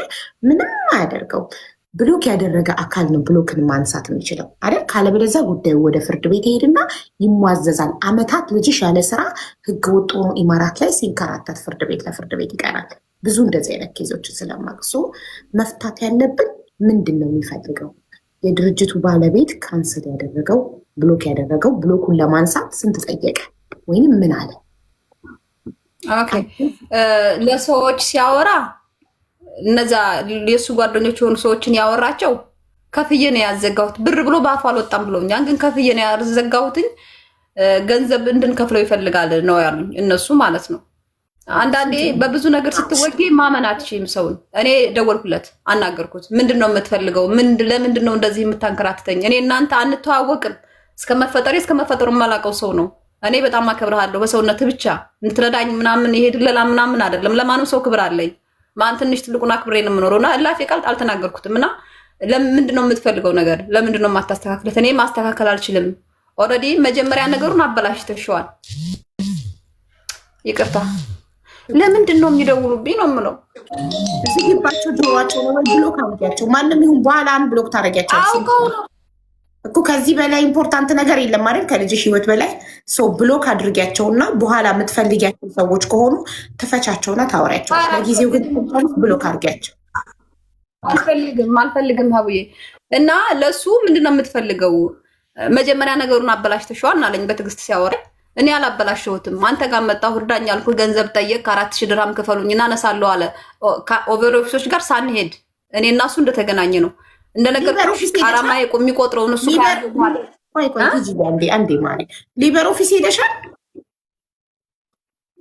ምንም አያደርገው። ብሎክ ያደረገ አካል ነው ብሎክን ማንሳት የሚችለው አይደል? ካለበለዚያ ጉዳዩ ወደ ፍርድ ቤት ይሄድና ይሟዘዛል። አመታት ልጅሽ ያለ ስራ ህገ ወጥ ሆኖ ኢማራት ላይ ሲንከራተት ፍርድ ቤት ለፍርድ ቤት ይቀራል። ብዙ እንደዚህ አይነት ኬዞችን ስለማቅሶ መፍታት ያለብን ምንድን ነው የሚፈልገው? የድርጅቱ ባለቤት ካንስል ያደረገው ብሎክ ያደረገው ብሎኩን ለማንሳት ስንት ጠየቀ ወይም ምን አለ? ኦኬ ለሰዎች ሲያወራ እነዛ የሱ ጓደኞች የሆኑ ሰዎችን ያወራቸው ከፍዬ ነው ያዘጋሁት። ብር ብሎ በአፉ አልወጣም ብሎኛል። ግን ከፍዬ ነው ያዘጋሁትኝ። ገንዘብ እንድንከፍለው ይፈልጋል ነው ያሉኝ እነሱ ማለት ነው። አንዳንዴ በብዙ ነገር ስትወጊ ማመን አትችይም ሰውን። እኔ ደወልኩለት አናገርኩት። ምንድነው የምትፈልገው? ለምንድን ነው እንደዚህ የምታንከራትተኝ? እኔ እናንተ አንተዋወቅም። እስከመፈጠሩ የማላውቀው ሰው ነው። እኔ በጣም አከብርሃለሁ በሰውነት ብቻ እንትረዳኝ ምናምን ይሄ ድለላ ምናምን አይደለም። ለማንም ሰው ክብር አለኝ። ማን ትንሽ ትልቁን አክብሬ ነው የምኖረው እና እላፊ ቃል አልተናገርኩትም። እና ለምንድን ነው የምትፈልገው ነገር? ለምንድን ነው የማታስተካክለት? እኔ ማስተካከል አልችልም። ኦልሬዲ መጀመሪያ ነገሩን አበላሽተሽዋል። ይቅርታ። ለምንድን ነው የሚደውሉብኝ ነው የምለው። ዝግባቸው ጆሯቸው ነው ብሎክ አድርጊያቸው። ማንም ይሁን በኋላ አንድ ብሎክ ታደርጊያቸው እኮ። ከዚህ በላይ ኢምፖርታንት ነገር የለም ማለት ከልጅሽ ህይወት በላይ ሰው ብሎክ አድርጊያቸውና በኋላ የምትፈልጊያቸው ሰዎች ከሆኑ ትፈቻቸውና ታወሪያቸው። ለጊዜው ግን ብሎክ አድርጊያቸው። አልፈልግም ሀቡዬ። እና ለሱ ምንድነው የምትፈልገው? መጀመሪያ ነገሩን አበላሽተሽዋል አለኝ በትዕግስት ሲያወራ። እኔ አላበላሸሁትም። አንተ ጋር መጣሁ እርዳኝ አልኩ። ገንዘብ ጠየቅ 4000 ድርሃም ክፈሉኝ እና አነሳለሁ አለ። ኦቨርኦፊሶች ጋር ሳንሄድ እኔ እና እሱ እንደተገናኘ ነው እንደነገርኩሽ። ቃራማ የሚቆጥረውን እሱ አንዴ ማለት ሊበር ኦፊስ ሄደሻል?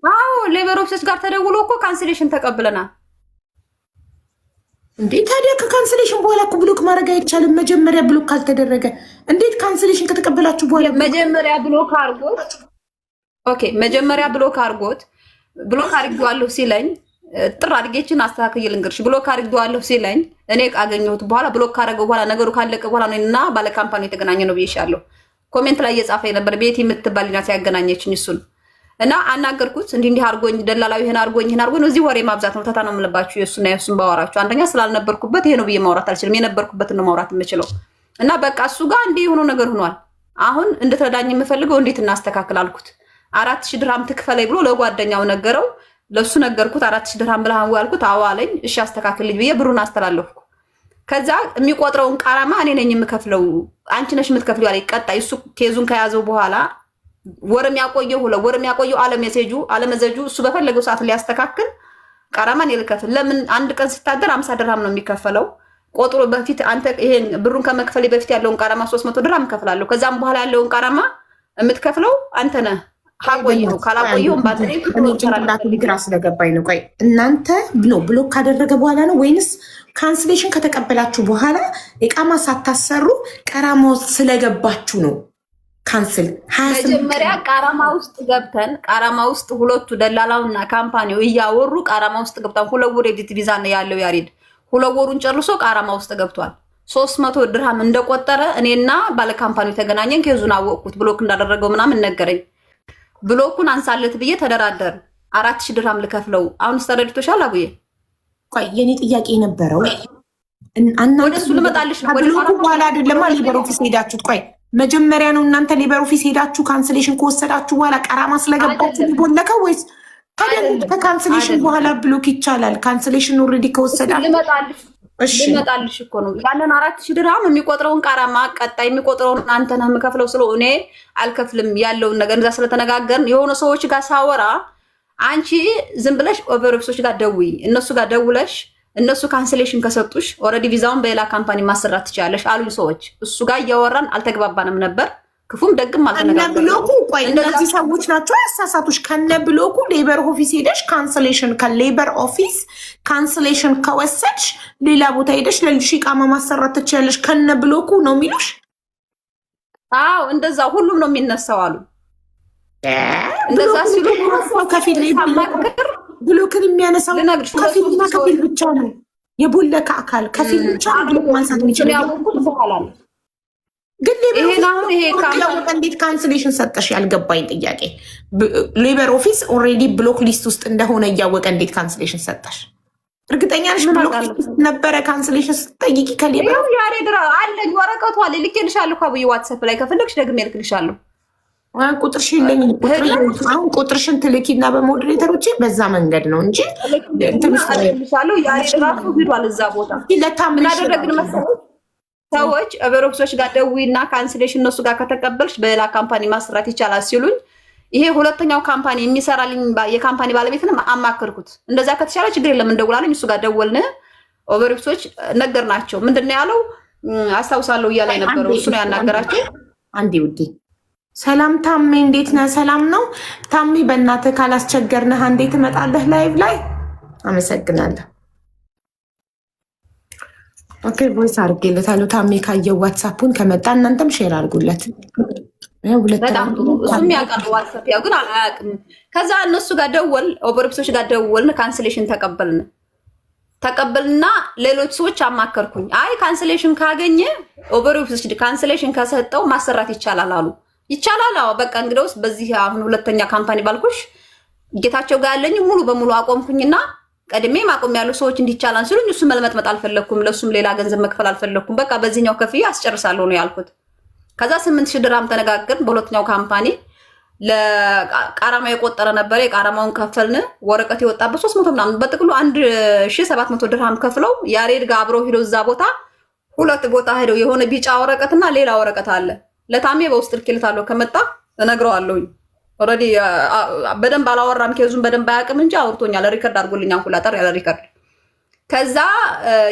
አዎ ሌበር ኦፊስ ጋር ተደውሎ እኮ ካንስሌሽን ተቀብለናል። እንዴ ታዲያ ከካንስሌሽን በኋላ እኮ ብሎክ ማድረግ አይቻልም። መጀመሪያ ብሎክ ካልተደረገ እንዴት ካንስሌሽን ከተቀበላችሁ በኋላ መጀመሪያ ብሎክ አድርጎት መጀመሪያ ብሎክ አድርጎት ብሎክ አድርጌዋለሁ ሲለኝ ጥር አድርጌችን አስተካክዬ ልንገርሽ ብሎክ አድርጌዋለሁ ሲለኝ እኔ አገኘሁት በኋላ ብሎክ ካደረገው በኋላ ነገሩ ካለቀ በኋላ ነውና ባለ ካምፓኒ የተገናኘ ነው ብዬሻለሁ። ኮሜንት ላይ እየጻፈ ነበር ቤት የምትባል ናት ያገናኘችኝ እሱን እና አናገርኩት። እንዲህ አድርጎኝ ደላላው ይሄን አድርጎኝ እዚህ ወሬ ማብዛት ነው። ተታና ምልባችሁ የሱና የሱን ባወራችሁ አንደኛ ስላልነበርኩበት ይሄ ነው ብዬ ማውራት አልችልም። የነበርኩበትን ነው ማውራት የምችለው። እና በቃ እሱ ጋር እንዲህ የሆነው ነገር ሆኗል። አሁን እንድትረዳኝ የምፈልገው እንዴት እናስተካክል አልኩት። 4000 ድርሃም ትክፈለኝ ብሎ ለጓደኛው ነገረው። ለሱ ነገርኩት። 4000 ድርሃም ብለህ አልኩት። አዎ አለኝ። እሺ አስተካክልልኝ ብዬ ብሩን አስተላለፍኩ። ከዛ የሚቆጥረውን ቃራማ እኔ ነኝ የምከፍለው አንቺ ነሽ የምትከፍለው ያለኝ። ቀጣይ እሱ ኬዙን ከያዘው በኋላ ወርም ያቆየው አለመዘጁ እሱ በፈለገው ሰዓት ሊያስተካክል ቃራማን ይልከፍል። ለምን አንድ ቀን ሲታደር 50 ድርሃም ነው የሚከፈለው። ቆጥሮ በፊት አንተ ይሄን ብሩን ከመክፈል በፊት ያለውን ቃራማ 300 ድርሃም ከፍላለሁ። ከዛም በኋላ ያለውን ቃራማ የምትከፍለው አንተ ነህ። ካቆየው ካላቆየው ባትሪ ግራ ስለገባኝ ነው። ቆይ እናንተ ብሎክ ካደረገ በኋላ ነው ወይንስ ካንስሌሽን ከተቀበላችሁ በኋላ የቃማ ሳታሰሩ ቃራማ ስለገባችሁ ነው? ካንስል መጀመሪያ ቃራማ ውስጥ ገብተን ቃራማ ውስጥ ሁለቱ ደላላውና ካምፓኒው እያወሩ ቃራማ ውስጥ ገብተን 2 ወር ኤዲት ቪዛ ነው ያለው ያሬድ 2 ወሩን ጨርሶ ቃራማ ውስጥ ገብቷል። 300 ድርሃም እንደቆጠረ እኔና ባለ ካምፓኒው ተገናኘን። ከዙን አወቅኩት ብሎክ እንዳደረገው ምናምን ነገረኝ። ብሎኩን አንሳለት ብዬ ተደራደር 4000 ድርሃም ልከፍለው። አሁን ተረድቶሻል አቡዬ? ቆይ የኔ ጥያቄ ነበረው ወደሱ ልመጣልሽ ነው። ወደ ብሎኩ በኋላ አይደለም ሊበር ኦፊስ ሄዳችሁት? ቆይ መጀመሪያ ነው እናንተ ሊበር ኦፊስ ሄዳችሁ ካንስሌሽን ከወሰዳችሁ በኋላ ቃራማ ስለገባችሁ ሊቦለከው ወይስ ታዲያ ከካንስሌሽን በኋላ ብሎክ ይቻላል? ካንስሌሽን ኦልሬዲ ከወሰዳችሁ ልመጣልሽ እኮ ነው። ያንን 4000 ድርሃም የሚቆጥረውን ቃራማ ቀጣይ የሚቆጥረውን አንተ ነህ የምከፍለው ስለ እኔ አልከፍልም ያለውን ነገር እዛ ስለተነጋገርን የሆነ ሰዎች ጋር ሳወራ አንቺ ዝም ብለሽ ኦቨርኦፊሶች ጋር ደውይ፣ እነሱ ጋር ደውለሽ እነሱ ካንስሌሽን ከሰጡሽ ኦልሬዲ ቪዛውን በሌላ ካምፓኒ ማሰራት ትችላለሽ አሉኝ ሰዎች። እሱ ጋር እያወራን አልተግባባንም ነበር። ክፉም ደግም አልተነጋገርንም። ብሎኩ ቆይ እነዚህ ሰዎች ናቸው ያሳሳቱሽ። ከነ ብሎኩ ሌበር ኦፊስ ሄደሽ ካንስሌሽን ከሌበር ኦፊስ ካንስሌሽን ከወሰድሽ ሌላ ቦታ ሄደሽ ለልጅሽ ቃማ ማሰራት ትችላለሽ ከነ ብሎኩ ነው የሚሉሽ? አዎ እንደዛ ሁሉም ነው የሚነሳው አሉ። እንደዛ ሲሉ ከፊል ብሎክን የሚያነሳው ከፊልና ከፊል ብቻ ነው። የቦለከ አካል ከፊል ብቻ ብሎክ ማንሳት የሚችለው ግን እንዴት ካንስሌሽን ሰጠሽ? ያልገባኝ ጥያቄ ሌበር ኦፊስ ኦልሬዲ ብሎክ ሊስት ውስጥ እንደሆነ እያወቀ እንዴት ካንስሌሽን ሰጠሽ? እርግጠኛ ነሽ ብሎክ ሊስት ነበረ ካንስሌሽን ስትጠይቂ? ከሌበር ያሬድራ አለኝ ወረቀቱ አለ ልኬልሻለሁ። አብይ ዋትስአፕ ላይ ከፈለግሽ ደግሜ ልክልሻለሁ። ቁጥርሽን ለኝ አሁን ቁጥርሽን ትልኪና በሞዴሬተሮች በዛ መንገድ ነው እንጂ ልክልሻለሁ። ያሬድ ራሱ ሄዷል እዛ ቦታ። ምን አደረግን መሰለሽ ሰዎች ኦቨርኦፊሶች ጋር ደዊና ካንስሌሽን እነሱ ጋር ከተቀበልሽ በሌላ ካምፓኒ ማስራት ይቻላል ሲሉኝ ይሄ ሁለተኛው ካምፓኒ የሚሰራልኝ የካምፓኒ ባለቤትንም አማከርኩት። እንደዛ ከተቻለ ችግር የለም እንደውላልኝ። እሱ ጋር ደወልን። ኦቨርኦፊሶች ነገርናቸው። ምንድነው ያለው አስታውሳለሁ እያለ ነበረው እሱ ነው ያናገራቸው። አንዴ ውዴ ሰላም ታሜ፣ እንዴት ነህ? ሰላም ነው ታሜ። በእናትህ ካላስቸገርንህ አንዴ ትመጣለህ ላይቭ ላይ? አመሰግናለሁ። ኦኬ ቮይስ አድርጌለታለሁ። ታሜ ካየው ዋትሳፑን ከመጣ እናንተም ሼር አድርጉለት። በጣም ጥሩ። እሱም ያውቃል ዋትሳፕ፣ ያው ግን አያውቅም። ከዛ እነሱ ጋር ደወል ኦቨርፕሶች ጋር ደወልን። ካንስሌሽን ተቀበልና ሌሎች ሰዎች አማከርኩኝ። አይ ካንስሌሽን ካገኘ ኦቨርፕሶች ካንስሌሽን ከሰጠው ማሰራት ይቻላል አሉ። ይቻላል። አዎ በቃ እንግዲያውስ በዚህ አሁን ሁለተኛ ካምፓኒ ባልኩሽ ጌታቸው ጋር ያለኝ ሙሉ በሙሉ አቆምኩኝና ቀድሜ ማቆም ያሉ ሰዎች እንዲቻላል ሲሉኝ እሱ መልመጥመጥ አልፈለኩም። ለሱም ሌላ ገንዘብ መክፈል አልፈለኩም። በቃ በዚህኛው ከፍዬ አስጨርሳለሁ ነው ያልኩት። ከዛ 8000 ድርሃም ተነጋገርን። በሁለተኛው ካምፓኒ ለቃራማ የቆጠረ ነበር። የቃራማውን ከፈልን። ወረቀት የወጣበት 300 ምናምን በጥቅሉ 1700 ድርሃም ከፍለው ያሬድ ጋር አብረው ሄደው እዛ ቦታ ሁለት ቦታ ሄደው የሆነ ቢጫ ወረቀትና ሌላ ወረቀት አለ። ለታሜ በውስጥ ልኬልታለሁ ከመጣ እነግረዋለሁ። ኦልሬዲ በደንብ አላወራም። ኬዙን በደንብ አያውቅም እንጂ አውርቶኛል። ሪከርድ አድርጎልኛል። ሁላጠር ያለ ሪከርድ። ከዛ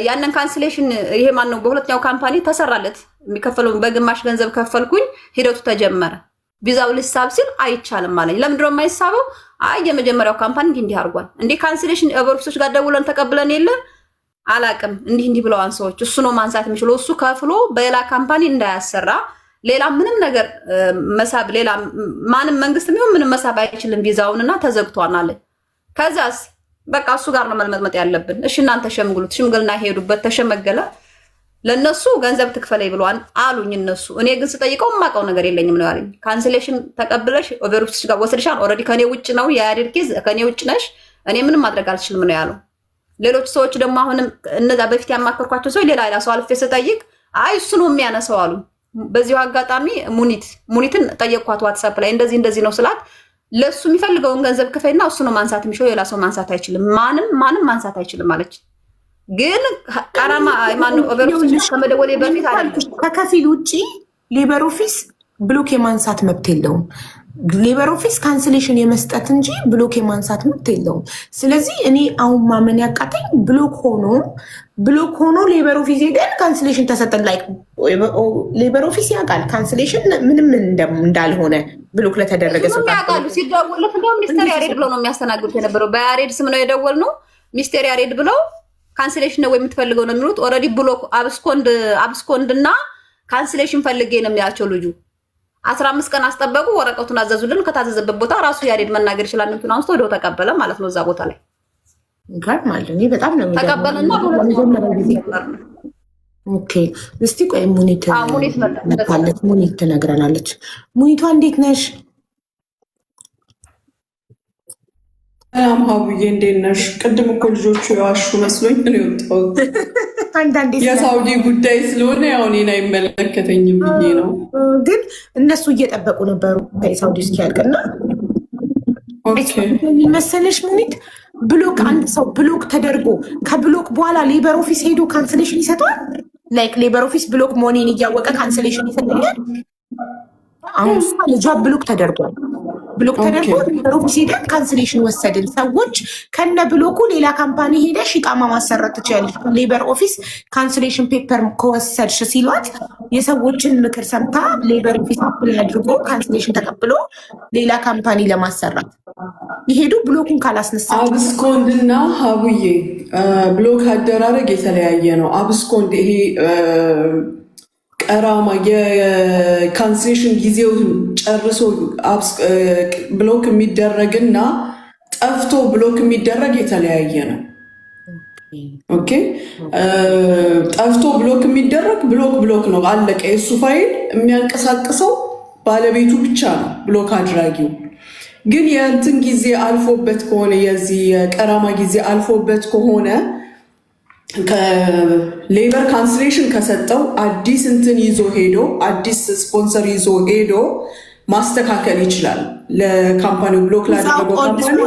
ያንን ካንስሌሽን ይሄ ማን ነው በሁለተኛው ካምፓኒ ተሰራለት። የሚከፈለው በግማሽ ገንዘብ ከፈልኩኝ። ሂደቱ ተጀመረ። ቪዛው ሊሳብ ሲል አይቻልም አለኝ። ለምንድን ነው የማይሳበው? አይ የመጀመሪያው ካምፓኒ እንዲህ አድርጓል። እንዴ ካንስሌሽን ኦቨርፕሶች ጋር ደውለን ተቀብለን የለ አላቅም እንዲህ ብለዋን ሰዎች። እሱ ነው ማንሳት የሚችለው። እሱ ከፍሎ በሌላ ካምፓኒ እንዳያሰራ ሌላ ምንም ነገር መሳብ ሌላ ማንም መንግስት ቢሆን ምንም መሳብ አይችልም ቪዛውንና ተዘግቷል አለ። ከዛስ በቃ እሱ ጋር ነው መልመጥመጥ ያለብን። እሺ እናንተ ሸምግሉት። ሽምግልና ሄዱበት ተሸመገለ። ለነሱ ገንዘብ ትክፈለኝ ብለዋል አሉኝ እነሱ። እኔ ግን ስጠይቀው የማውቀው ነገር የለኝም ነው ያለኝ። ካንስሌሽን ተቀብለሽ ኦቨርፕሶች ጋር ወስድሻል። ኦልሬዲ ከኔ ውጭ ነው የያሬድ ኬዝ፣ ከኔ ውጭ ነሽ። እኔ ምንም ማድረግ አልችልም ነው ያለው። ሌሎች ሰዎች ደግሞ አሁንም እነዛ በፊት ያማከርኳቸው ሰው ሌላ ሰው አልፌ ስጠይቅ አይ እሱ ነው የሚያነሳው አሉ። በዚሁ አጋጣሚ ሙኒትን ጠየቅኳት ዋትሳፕ ላይ እንደዚህ ነው ስላት ለሱ የሚፈልገውን ገንዘብ ክፈይና እሱ ነው ማንሳት የሚችለው ሌላ ሰው ማንሳት አይችልም። ማንም ማንሳት አይችልም ማለች። ግን ቃራማ ማነው ኦቨርፕሶች ከመደወሌ በፊት አልኩሽ ከከፊል ውጪ ሌበር ኦፊስ ብሎክ የማንሳት መብት የለውም። ሌበር ኦፊስ ካንስሌሽን የመስጠት እንጂ ብሎክ የማንሳት መብት የለውም። ስለዚህ እኔ አሁን ማመን ያቃተኝ ብሎክ ሆኖ ሌበር ኦፊስ ሄደን ካንስሌሽን ተሰጠን። ላይ ሌበር ኦፊስ ያውቃል ካንስሌሽን ምንም እንዳልሆነ ብሎክ ለተደረገ ሰው ያውቃሉ። ሲደውልለት እንደውም ሚስተር ያሬድ ብለው ነው የሚያስተናግዱት የነበረው። በያሬድ ስም ነው የደወልነው። ሚስተር ያሬድ ብለው ካንስሌሽን ነው የምትፈልገው ነው የሚሉት። ኦልሬዲ ብሎክ አብስኮንድ እና ካንስሌሽን ፈልጌ ነው የሚያቸው ልጁ 15 ቀን አስጠበቁ። ወረቀቱን አዘዙልን። ከታዘዘበት ቦታ ራሱ ያሬድ መናገር ይችላል። እንትን አንስቶ ወደው ተቀበለ ማለት ነው። እዛ ቦታ ላይ ይገርማል። እኔ በጣም ነው ተቀበለና ኦኬ። እስቲ ቆይ ሙኒት መጣለች። ሙኒት ትነግረናለች። ሙኒቷ እንዴት ነሽ? ሰላም ሀቡዬ እንዴት ነሽ? ቅድም እኮ ልጆቹ የዋሹ መስሎኝ ነው የወጣሁት። የሳውዲ ጉዳይ ስለሆነ ያው እኔን አይመለከተኝም ብዬ ነው። ግን እነሱ እየጠበቁ ነበሩ ሳውዲ እስኪያልቅና መሰለሽ ሙኒት ብሎክ አንድ ሰው ብሎክ ተደርጎ ከብሎክ በኋላ ሌበር ኦፊስ ሄዶ ካንስሌሽን ይሰጠዋል። ላይክ ሌበር ኦፊስ ብሎክ መሆኔን እያወቀ ካንስሌሽን ይሰጠኛል። አሁን ልጇ ብሎክ ተደርጓል። ብሎክ ተደርጎ ሌበር ኦፊስ ሄደን ካንስሌሽን ወሰድን። ሰዎች ከነ ብሎኩ ሌላ ካምፓኒ ሄደሽ ኢቃማ ማሰራት ትችላለች። ሌበር ኦፊስ ካንስሌሽን ፔፐር ከወሰድሽ ሲሏት የሰዎችን ምክር ሰምታ ሌበር ኦፊስ አፕላይ አድርጎ ካንስሌሽን ተቀብሎ ሌላ ካምፓኒ ለማሰራት ይሄዱ። ብሎኩን ካላስነሳ አብስኮንድና ሀቡዬ ብሎክ አደራረግ የተለያየ ነው። አብስኮንድ ይሄ ቀራማ የካንስሌሽን ጊዜው ጨርሶ ብሎክ የሚደረግና ጠፍቶ ብሎክ የሚደረግ የተለያየ ነው። ኦኬ ጠፍቶ ብሎክ የሚደረግ ብሎክ ነው፣ አለቀ። የእሱ ፋይል የሚያንቀሳቅሰው ባለቤቱ ብቻ ነው፣ ብሎክ አድራጊው። ግን የእንትን ጊዜ አልፎበት ከሆነ የዚህ የቀራማ ጊዜ አልፎበት ከሆነ ከሌበር ካንስሌሽን ከሰጠው አዲስ እንትን ይዞ ሄዶ አዲስ ስፖንሰር ይዞ ሄዶ ማስተካከል ይችላል። ለካምፓኒው ብሎክ ላደረገው ካምፓኒ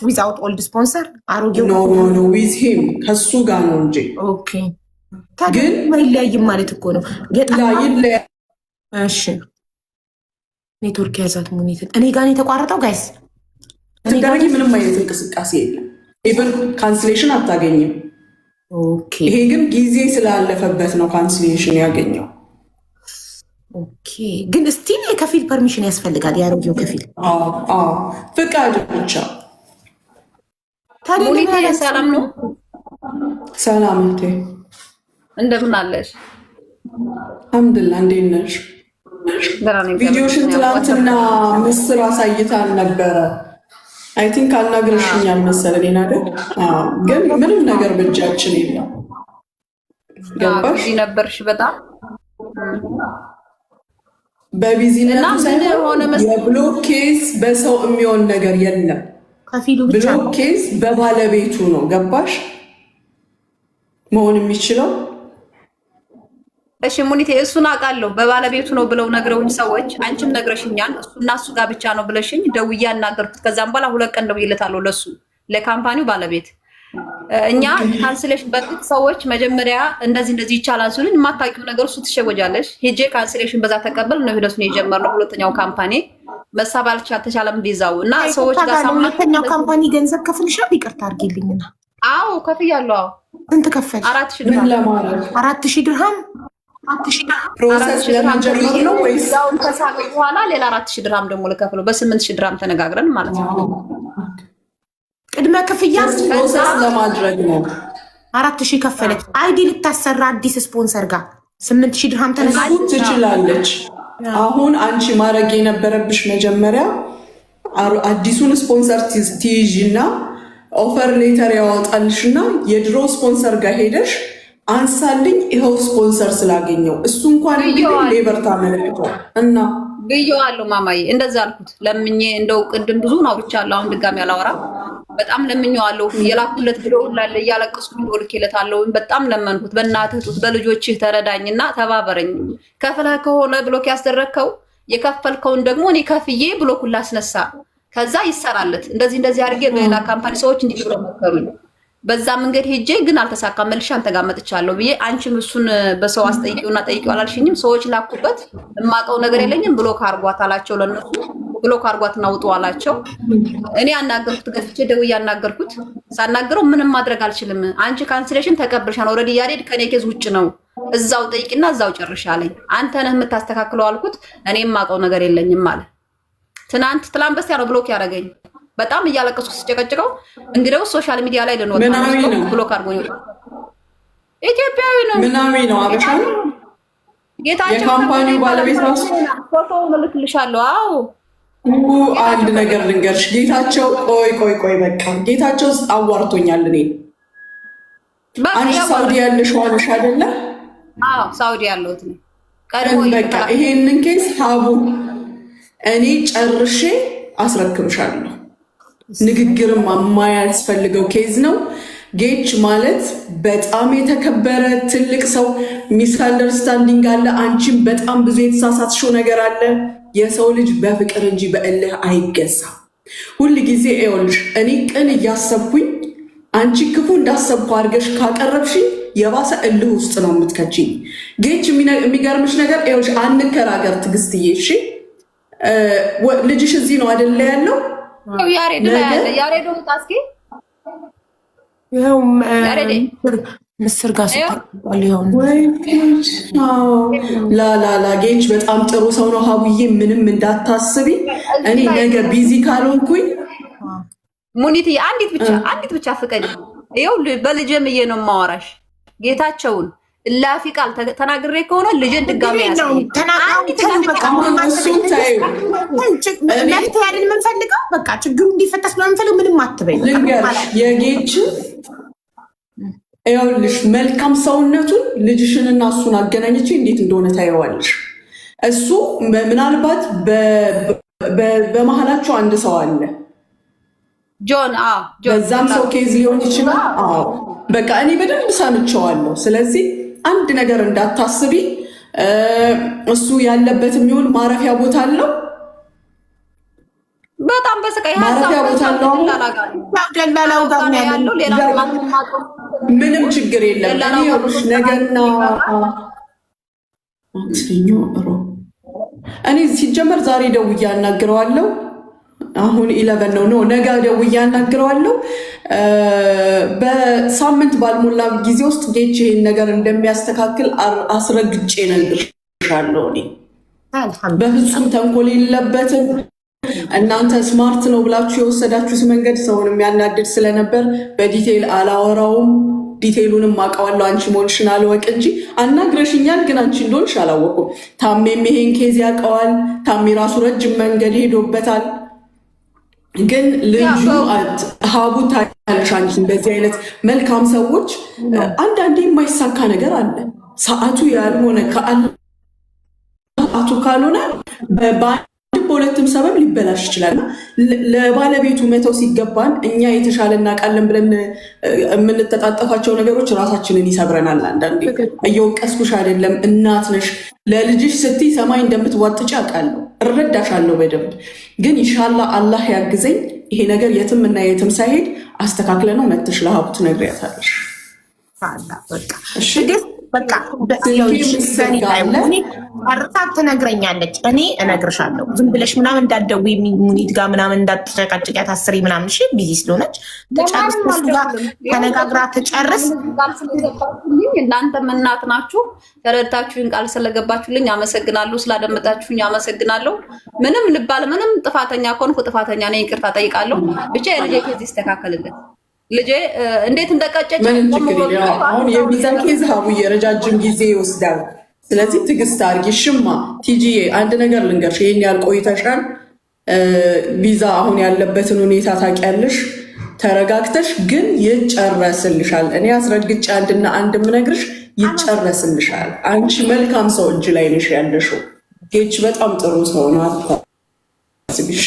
ዊዛውት ኦልድ ስፖንሰር አሮጌው ኖ ዊዝ ሂም ከሱ ጋር ነው እንጂ ግን ይለያይም ማለት እኮ ነው። እሺ ኔትወርክ ያዛት ሙኒትን እኔ ጋር የተቋረጠው ጋይስ ትደረጊ ምንም አይነት እንቅስቃሴ የለም። ኢቨን ካንስሌሽን አታገኝም። ይሄ ግን ጊዜ ስላለፈበት ነው ካንስሌሽን ያገኘው። ኦኬ ግን ስቲል የከፊል ፐርሚሽን ያስፈልጋል። ያሮጌው ከፊል ፍቃድ ብቻ። ሙኒቴ ሰላም ነው? ሰላም እንዴ፣ እንደምን አለሽ? አልሐምዱሊላህ። እንዴት ነሽ? ቪዲዮሽን ትላንትና ምስር አሳይታን ነበረ። አይ ቲንክ አናግረሽኛል መሰለኝ አይደል? ግን ምንም ነገር በእጃችን የለም። ገባሽ? ነበርሽ በጣም በቢዚነቱ ሳይሆን የብሎክ ኬዝ በሰው የሚሆን ነገር የለም። ከፊሉ ብቻ ብሎክ ኬዝ በባለቤቱ ነው። ገባሽ? መሆን የሚችለው እሺ ሙኒቴ፣ እሱን አውቃለሁ። በባለቤቱ ነው ብለው ነግረውኝ ሰዎች፣ አንቺም ነግረሽኛል። እሱና እሱ ጋር ብቻ ነው ብለሽኝ ደውዬ አናገርኩት። ከዛም በኋላ 2 ቀን ደውዬለታለሁ ለሱ ለካምፓኒው ባለቤት። እኛ ካንስሌሽን በፊት ሰዎች መጀመሪያ እንደዚህ ይቻላል ሲሉኝ የማታውቂው ነገር እሱ ትሸወጃለሽ። ሄጄ ካንስሌሽን በዛ ተቀበል ነው ሂደቱን የጀመርነው። ሁለተኛው ካምፓኒ መሳብ አልተቻለም ቪዛው እና ሰዎች ጋር ሳማ ሁለተኛው ካምፓኒ ገንዘብ ከፍልሻል? ይቅርታ አድርጊልኝና። አዎ ከፍያለሁ። አዎ ስንት ከፈልሽ? 4000 ድርሃም። 4000 ድርሃም ፕሮሰስ ለማጀመር ነው ወይስ ዛውን ከሳቀ በኋላ ሌላ 4000 ድርሃም ደግሞ ልከፍለው? በ8000 ድርሃም ተነጋግረን ማለት ነው። ቅድመ ክፍያ ፕሮሰስ ለማድረግ ነው። 4000 ከፈለች። አይዲ ልታሰራ አዲስ ስፖንሰር ጋር 8000 ድርሃም ተነጋግረን ትችላለች። አሁን አንቺ ማድረግ የነበረብሽ መጀመሪያ አዲሱን ስፖንሰር ትይዥና ኦፈር ሌተር ያወጣልሽና የድሮ ስፖንሰር ጋር ሄደሽ አንሳልኝ ይኸው ስፖንሰር ስላገኘው እሱ እንኳን ሌበር ታመለክቷል እና ብየዋለሁ። ማማዬ እንደዛ አልኩት። ለምኜ እንደው ቅድም ብዙ አውርቻለሁ። አሁን ድጋሚ አላወራም። በጣም ለምኜዋለሁ። የላኩለት ብሎ ሁላለ እያለቀስኩ ልኬለታለሁ። በጣም ለመንኩት። በእናትህ ጡት በልጆችህ ተረዳኝና ተባበረኝ። ከፍለህ ከሆነ ብሎክ ያስደረግከው የከፈልከውን ደግሞ እኔ ከፍዬ ብሎኩን ላስነሳ፣ ከዛ ይሰራለት። እንደዚህ አድርጌ ሌላ ካምፓኒ ሰዎች እንዲህ ብሎ መከሩኝ። በዛ መንገድ ሄጄ ግን አልተሳካም። መልሼ አንተ ጋር መጥቻለሁ ብዬ አንቺም እሱን በሰው አስጠይቂውና ጠይቂው አላልሽኝም? ሰዎች ላኩበት። የማውቀው ነገር የለኝም። ብሎክ አርጓት አላቸው። ለነሱ ብሎክ አርጓትና ውጡ አላቸው። እኔ አናገርኩት። ገፍቼ ደውዬ አናገርኩት። ሳናገረው ምንም ማድረግ አልችልም፣ አንቺ ካንስሌሽን ተቀብልሻል። ኦልሬዲ ያሬድ ከኔ ኬዝ ውጭ ነው። እዛው ጠይቂና እዛው ጨርሻለኝ። አንተ ነህ የምታስተካክለው አልኩት። እኔ የማውቀው ነገር የለኝም አለ። ትናንት በስቲያ ነው ብሎክ ያደረገኝ። በጣም እያለቀስኩ ስጨቀጭቀው እንግዲያው ሶሻል ሚዲያ ላይ ልንወጣ ነው ብሎክ አድርጎኝ። ኢትዮጵያዊ ነው። ምናዊ ነው። አበሻ ነው። ጌታቸው የካምፓኒው ባለቤት ራሱ ፎቶውን እልክልሻለሁ። አዎ አንድ ነገር ልንገርሽ። ጌታቸው ቆይ በቃ ጌታቸው አዋርቶኛል። እኔ አንቺ ሳውዲ ያለሽ ዋልሽ አይደለ? አዎ ሳውዲ ያለሁት ነው። ቀድሞ በቃ ይሄንን ኬስ ሀቡ እኔ ጨርሼ አስረክብሻለሁ። ንግግርም የማያስፈልገው ኬዝ ነው። ጌች ማለት በጣም የተከበረ ትልቅ ሰው። ሚስ አንደርስታንዲንግ አለ። አንቺም በጣም ብዙ የተሳሳትሽው ነገር አለ። የሰው ልጅ በፍቅር እንጂ በእልህ አይገዛም። ሁል ጊዜ ይኸውልሽ እኔ ቅን እያሰብኩኝ አንቺ ክፉ እንዳሰብኩ አድርገሽ ካቀረብሽኝ የባሰ እልህ ውስጥ ነው የምትከችኝ። ጌች የሚገርምሽ ነገር ይኸውልሽ፣ አንከራከር ትዕግስትዬ። እሺ ልጅሽ እዚህ ነው አይደለ ያለው? ያሬድ ላይ ያለ ያሬድ ወጣስኪ ይኸው ምስር ጋር ሲታል ይሆን ላላላ ጌች በጣም ጥሩ ሰው ነው ሀቡዬ፣ ምንም እንዳታስቢ። እኔ ነገ ቢዚ ካልሆንኩኝ ሙኒት አንዲት ብቻ ፍቀድ። ይኸው በልጄምዬ ነው የማወራሽ። ጌታቸውን እላፊ ቃል ተናግሬ ከሆነ ልጅን ድጋሚ የምንፈልገው በቃ ችግሩ እንዲፈታ ስለምንፈልግ ምንም አትበይ። ልንገርሽ የጌች ይኸውልሽ መልካም ሰውነቱን ልጅሽንና እሱን አገናኝቼ እንዴት እንደሆነ ታየዋለሽ። እሱ ምናልባት በመሀላቸው አንድ ሰው አለ ጆን በዛም ሰው ኬዝ ሊሆን ይችላል። በቃ እኔ በደንብ ሰምቼዋለሁ። ስለዚህ አንድ ነገር እንዳታስቢ። እሱ ያለበት የሚሆን ማረፊያ ቦታ አለው። በጣም በስቃይ ማረፊያ ቦታ አለው። ምንም ችግር የለም። ነገና ማክሰኞ እኔ ሲጀመር ዛሬ ደውዬ አናግረዋለሁ። አሁን 11 ነው። ነገ ደውዬ አናግረዋለሁ። በሳምንት ባልሞላ ጊዜ ውስጥ ጌች ይሄን ነገር እንደሚያስተካክል አስረግጬ እነግርሻለሁ። እኔ በፍጹም ተንኮል የለበትም። እናንተ ስማርት ነው ብላችሁ የወሰዳችሁት መንገድ ሰውን የሚያናድድ ስለነበር በዲቴይል አላወራውም። ዲቴይሉንም አውቀዋለሁ። አንቺ መሆንሽን አልወቅ እንጂ አናግረሽኛል፣ ግን አንቺ እንደሆንሽ አላወቁም። ታሜም ይሄን ኬዝ ያውቀዋል። ታሜ ራሱ ረጅም መንገድ ሄዶበታል። ግን ልጁ ሀቡ ታያለሽ፣ አንቺን በዚህ አይነት መልካም ሰዎች አንዳንዴ የማይሳካ ነገር አለ። ሰዓቱ ያልሆነ ሰዓቱ ካልሆነ በሁለትም ሰበብ ሊበላሽ ይችላል። ለባለቤቱ መተው ሲገባን እኛ የተሻለ እናውቃለን ብለን የምንተጣጠፋቸው ነገሮች ራሳችንን ይሰብረናል። አንዳንዴ እየወቀስኩሽ አይደለም፣ እናት ነሽ። ለልጅሽ ስትይ ሰማይ እንደምትዋጥጪ አውቃለሁ፣ እረዳሻለሁ በደንብ። ግን ኢንሻላህ አላህ ያግዘኝ፣ ይሄ ነገር የትም እና የትም ሳይሄድ አስተካክለ ነው መተሽ ለሀቡ ትነግሪያታለሽ። በቃ አርታት ትነግረኛለች፣ እኔ እነግርሻለሁ። ዝም ብለሽ ምናምን እንዳትደውይ ሙኒት ጋር ምናምን እንዳትጨቃጭቂያት አስሪ ምናምን። እሺ ቢዚ ስለሆነች ትጨርስ፣ እሱ ጋር ተነጋግራ ትጨርስ። እናንተም እናት ናችሁ፣ ተረድታችሁኝ ቃል ስለገባችሁልኝ አመሰግናለሁ። ስላደመጣችሁኝ አመሰግናለሁ። ምንም ልባል ምንም ጥፋተኛ ከሆንኩ ጥፋተኛ ነኝ፣ ይቅርታ ጠይቃለሁ። ብቻ የልጄ ኬዝ ይስተካከልልን። ልጄ እንዴት እንደቀጨች አሁን የቪዛ ኬዝ ሀቡዬ ረጃጅም ጊዜ ይወስዳል። ስለዚህ ትዕግስት አድርጊ። ሽማ ቲጂዬ አንድ ነገር ልንገርሽ፣ ይሄን ያህል ቆይተሻል። ቪዛ አሁን ያለበትን ሁኔታ ታውቂያለሽ። ተረጋግተሽ ግን ይጨረስልሻል። እኔ አስረግጬ አንድና አንድ የምነግርሽ ይጨረስልሻል። አንቺ መልካም ሰው እጅ ላይ ነሽ ያለሽው። ጌች በጣም ጥሩ ሰው ነው። አታስቢሽ።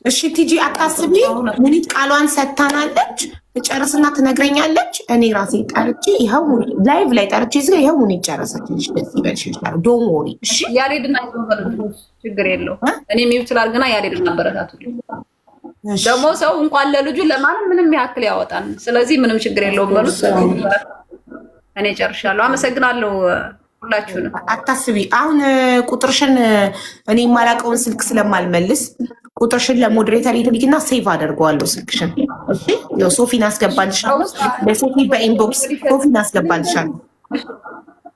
እሺ ቲጂ አታስቢ። ሙኒት ቃሏን ሰጥታናለች። ትጨርስና ትነግረኛለች። እኔ ራሴ ጠርቼ ይኸው ላይቭ ላይ ጠርቼ እዚህ ይኸው ሙኒት ጨረሰችልሽ። ደስ ይበልሽ ይችላል። ዶንት ወሪ። እሺ ያሬድና ችግር የለው። እኔ ሚውት ላድርግና ያሬድና አበረታቱልኝ። ደግሞ ሰው እንኳን ለልጁ ለማንም ምንም ያክል ያወጣል። ስለዚህ ምንም ችግር የለውም በሉት። እኔ ጨርሻለሁ። አመሰግናለሁ ሁላችሁንም። አታስቢ። አሁን ቁጥርሽን እኔ የማላውቀውን ስልክ ስለማልመልስ ቁጥርሽን ለሞዴሬተር ይልክና ሴቭ አደርገዋለሁ ስልክሽን። እሺ ያው ሶፊን አስገባልሻለሁ። ለሶፊ በኢንቦክስ ሶፊን አስገባልሻለሁ።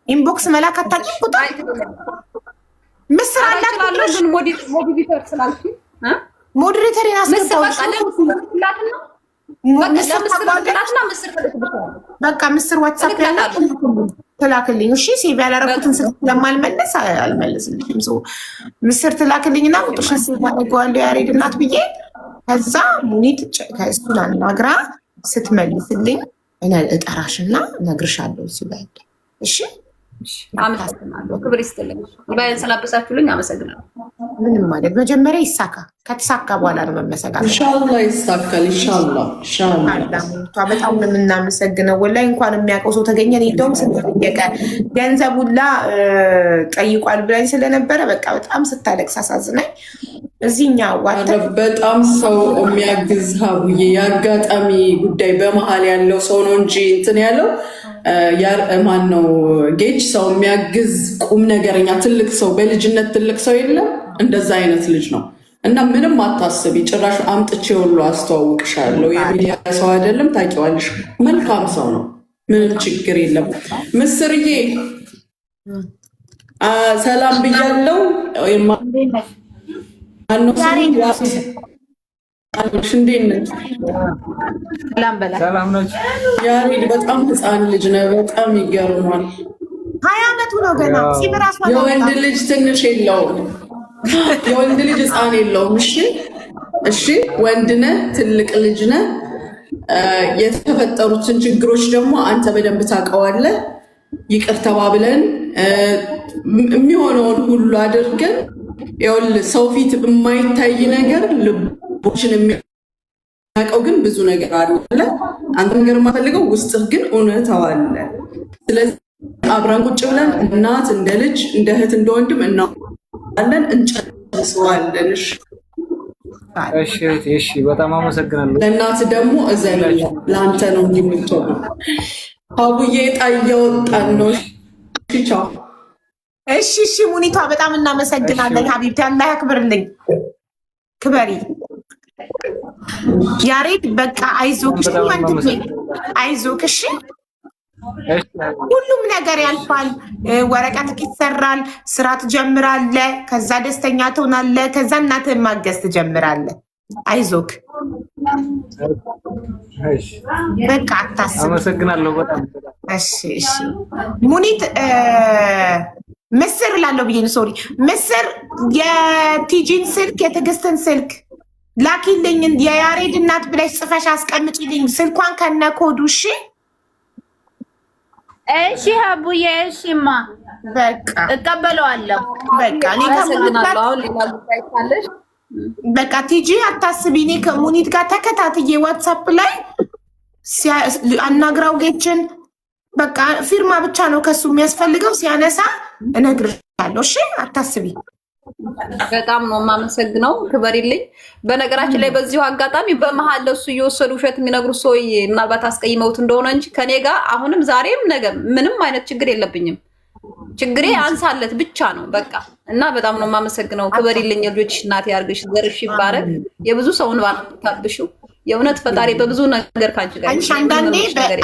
ኢንቦክስ መላክ አታውቂም? ቁጥር ምስር አላት ቁጥርሽ። ሞዴሬተር ስላልኩ ሞዴሬተር ያስገባልሻለሁ። በቃ ምስር ዋትሳፕ ያላት ትላክልኝ። እሺ ሴቭ ያላረኩትን ስልክ ስለማልመለስ አልመለስልሽም። ሰው ምስር ትላክልኝና ቁጥርሽን ሴቭ አደርገዋለሁ ያሬድ እናት ብዬ። ከዛ ሙኒት ከእሱን አናግራ ስትመልስልኝ እጠራሽና እነግርሻለሁ እሱ ላይ። እሺ አመሰግናለሁ። ክብር ይስጥልኝ። ባይን ስላበሳችሁልኝ አመሰግናለሁ። ምንም ማለት መጀመሪያ ይሳካ፣ ከተሳካ በኋላ ነው መመሰጋገን። ኢንሻአላህ ይሳካል። ኢንሻአላህ በጣም ነው የምናመሰግነው። ወላሂ እንኳን የሚያውቀው ሰው ተገኘ። እንደውም ስንጠየቀ ገንዘቡላ ጠይቋል ብላኝ ስለነበረ በቃ በጣም ስታለቅስ አሳዝናኝ። እዚህኛ ዋተ በጣም ሰው የሚያግዝ ሀቡዬ፣ የአጋጣሚ ጉዳይ በመሀል ያለው ሰው ነው እንጂ እንትን ያለው ማን ነው? ጌች ሰው የሚያግዝ ቁም ነገረኛ ትልቅ ሰው፣ በልጅነት ትልቅ ሰው የለም። እንደዛ አይነት ልጅ ነው እና ምንም አታስቢ። ጭራሽ አምጥቼ ሁሉ አስተዋውቅሻለሁ። የሚዲያ ሰው አይደለም፣ ታውቂዋለሽ። መልካም ሰው ነው። ምንም ችግር የለም። ምስርዬ ሰላም ብያለው። እንዴት ነች? ያሬድ በጣም ህፃን ልጅ ነው። በጣም ይገርማል። 20 ዓመቱ ነው ገና። የወንድ ልጅ ትንሽ የለውም። የወንድ ልጅ ህፃን የለውም። እሺ ወንድ ነህ፣ ትልቅ ልጅ ነህ። የተፈጠሩትን ችግሮች ደግሞ አንተ በደንብ ታውቀዋለህ። ይቅር ተባብለን የሚሆነውን ሁሉ አድርገን ይኸውልህ፣ ሰው ፊት የማይታይ ነገር ልቦችን የሚያውቀው ግን ብዙ ነገር አለ። አንተ ነገር የማፈልገው ውስጥህ ግን እውነታው አለ። ስለዚህ አብረን ቁጭ ብለን እናት እንደ ልጅ እንደ እህት እንደ ወንድም እናለን፣ እንጨርሰዋለን። እሺ፣ በጣም አመሰግናለሁ። ለእናት ደግሞ እዘን፣ ለአንተ ነው እንጂ የምትሆነው። አቡዬ ዕጣ እያወጣን ነው። ቻው። እሺ ሙኒቷ በጣም እናመሰግናለን። ሀቢብቲ አላህ ያክብርልኝ። ክበሪ ያሬድ። በቃ አይዞክ ወንድሜ፣ አይዞክ። እሺ ሁሉም ነገር ያልፋል። ወረቀት ይሰራል፣ ስራ ትጀምራለህ፣ ከዛ ደስተኛ ትሆናለህ፣ ከዛ እናትህን ማገዝ ትጀምራለህ። አይዞክ በቃ አታስብ። አመሰግናለሁ በጣም። እሺ እሺ ሙኒት ምስር ላለው ብዬ ሶሪ ምስር የቲጂን ስልክ የትዕግስትን ስልክ ላኪልኝ። የያሬድ እናት ብለሽ ጽፈሽ አስቀምጪልኝ ስልኳን ከነ ኮዱ። እሺ እሺ ሀቡዬ እሺማ በቃ እቀበለዋለሁ። በቃ እኔ አመሰግናለሁ። አሁን ሌላ ጉዳይ ካለሽ በቃ ቲጂ አታስቢ። እኔ ከሙኒት ጋር ተከታትዬ ዋትሳፕ ላይ አናግራው ጌችን በቃ ፊርማ ብቻ ነው ከሱ የሚያስፈልገው። ሲያነሳ እነግርሻለሁ። እሺ አታስቢ። በጣም ነው የማመሰግነው። ክበሪልኝ። በነገራችን ላይ በዚሁ አጋጣሚ በመሀል ለሱ እየወሰዱ ውሸት የሚነግሩ ሰው ምናልባት አስቀይመውት እንደሆነ እንጂ ከኔ ጋር አሁንም ዛሬም ነገ ምንም አይነት ችግር የለብኝም። ችግሬ አንሳለት ብቻ ነው በቃ። እና በጣም ነው የማመሰግነው። ክበሪልኝ። ልጆችሽ እናት ያርግሽ፣ ዘርሽ ይባረክ። የብዙ ሰውን ባታብሽው የእውነት ፈጣሪ በብዙ ነገር ካንቺ ጋር።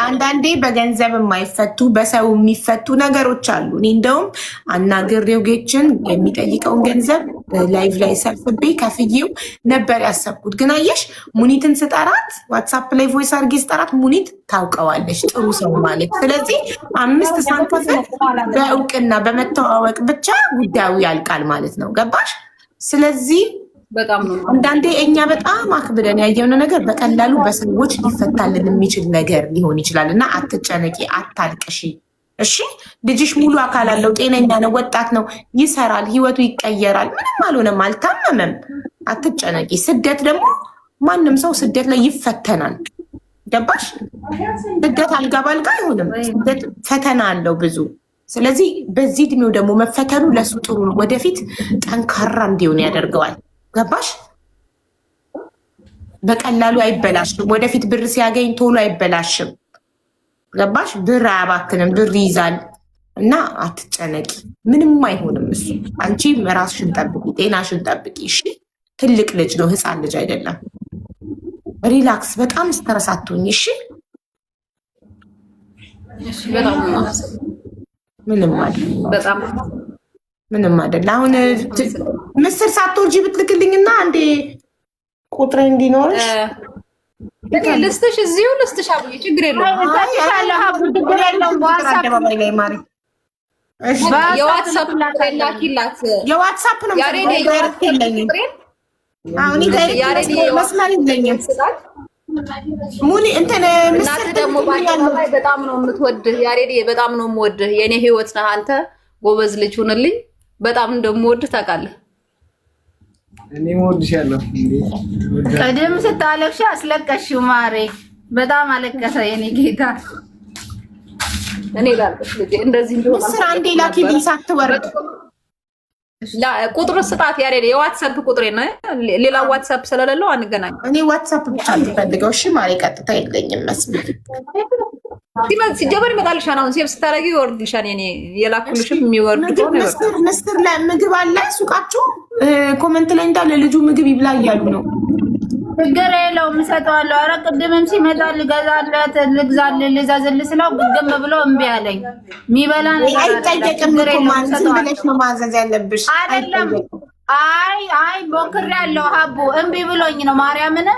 አንዳንዴ በገንዘብ የማይፈቱ በሰው የሚፈቱ ነገሮች አሉ። እኔ እንደውም አናግሬው ጌችን የሚጠይቀውን ገንዘብ ላይቭ ላይ ሰብስቤ ከፍዬው ነበር ያሰብኩት። ግን አየሽ ሙኒትን ስጠራት ዋትሳፕ ላይ ቮይስ አድርጌ ስጠራት ሙኒት ታውቀዋለች ጥሩ ሰው ማለት። ስለዚህ 5 ሳንከፍል በእውቅና በመተዋወቅ ብቻ ጉዳዩ ያልቃል ማለት ነው። ገባሽ? ስለዚህ በጣም ነው አንዳንዴ እኛ በጣም አክብደን ያየውን ነገር በቀላሉ በሰዎች ሊፈታልን የሚችል ነገር ሊሆን ይችላል። እና አትጨነቂ፣ አታልቅሺ። እሺ ልጅሽ ሙሉ አካል አለው፣ ጤነኛ ነው፣ ወጣት ነው፣ ይሰራል፣ ህይወቱ ይቀየራል። ምንም አልሆነም፣ አልታመመም። አትጨነቂ። ስደት ደግሞ ማንም ሰው ስደት ላይ ይፈተናል። ገባሽ? ስደት አልጋ ባልጋ አይሆንም። ስደት ፈተና አለው ብዙ። ስለዚህ በዚህ እድሜው ደግሞ መፈተኑ ለሱ ጥሩ ነው። ወደፊት ጠንካራ እንዲሆን ያደርገዋል። ገባሽ? በቀላሉ አይበላሽም። ወደፊት ብር ሲያገኝ ቶሎ አይበላሽም። ገባሽ? ብር አያባክንም፣ ብር ይይዛል። እና አትጨነቂ፣ ምንም አይሆንም እሱ። አንቺ ራስሽን ጠብቂ፣ ጤናሽን ጠብቂ። እሺ ትልቅ ልጅ ነው፣ ህፃን ልጅ አይደለም። ሪላክስ፣ በጣም ስትረስ አትሁኝ። እሺ ምንም አይደል፣ በጣም ምንም አይደል። አሁን ምስር ሳትወልጂ ብትልክልኝና አንዴ ቁጥሬ እንዲኖርሽ ልስትሽ እዚሁ ልስትሽ። አብዬ ችግር የለውም። አደባባይ ላይ ማሪ የዋትሳፕ ላኪላት። የዋትሳፕ ነው የለኝም። አሁን መስመር የለኝም። ሙኒ እንትን ምስር ደግሞ በጣም ነው የምትወድህ ያሬድ፣ በጣም ነው የምወድህ። የኔ ህይወት ነህ አንተ። ጎበዝ ልጅ ሁንልኝ። በጣም እንደምወድህ ታውቃለህ። እኔም እወድሻለሁ። ቅድም ስታለቅሽ አስለቀሽው ማሬ። በጣም አለቀሰ የኔ ጌታ። እኔ ላልቅሽ ልጄ እንደዚህ እንደሆነ ምስር አንዴ ላኪልኝ ሳትወርድ። ቁጥር ስጣት ያሬድ፣ የዋትሳፕ ቁጥሬ ነው። ሌላ ዋትሳፕ ስለሌለው አንገናኝ። እኔ ዋትሳፕ ብቻ አልፈልገው። እሺ ማሬ፣ ቀጥታ የለኝም መስሎኝ ሲጀመር ይመጣልሻል። አሁን ሴቭ ስታደርጊ ይወርድልሻል። እኔ የላኩልሽም የሚወርድ ምስር ምግብ አለ ሱቃችሁ። ኮመንት ላይ እንዳለ ልጁ ምግብ ይብላ እያሉ ነው። ችግር የለውም እሰጠዋለሁ። ኧረ ቅድምም ሲመጣ ልገዛለት ልዛዝል ስለው ግግም ብሎ እምቢ አለኝ። የሚበላ አይጠየቅም እኮ ማለት ዝም ብለሽ ነው ማዘዝ ያለብሽ። አይደለም አይ ሞክሬያለሁ ሀቡ እምቢ ብሎኝ ነው ማርያምን።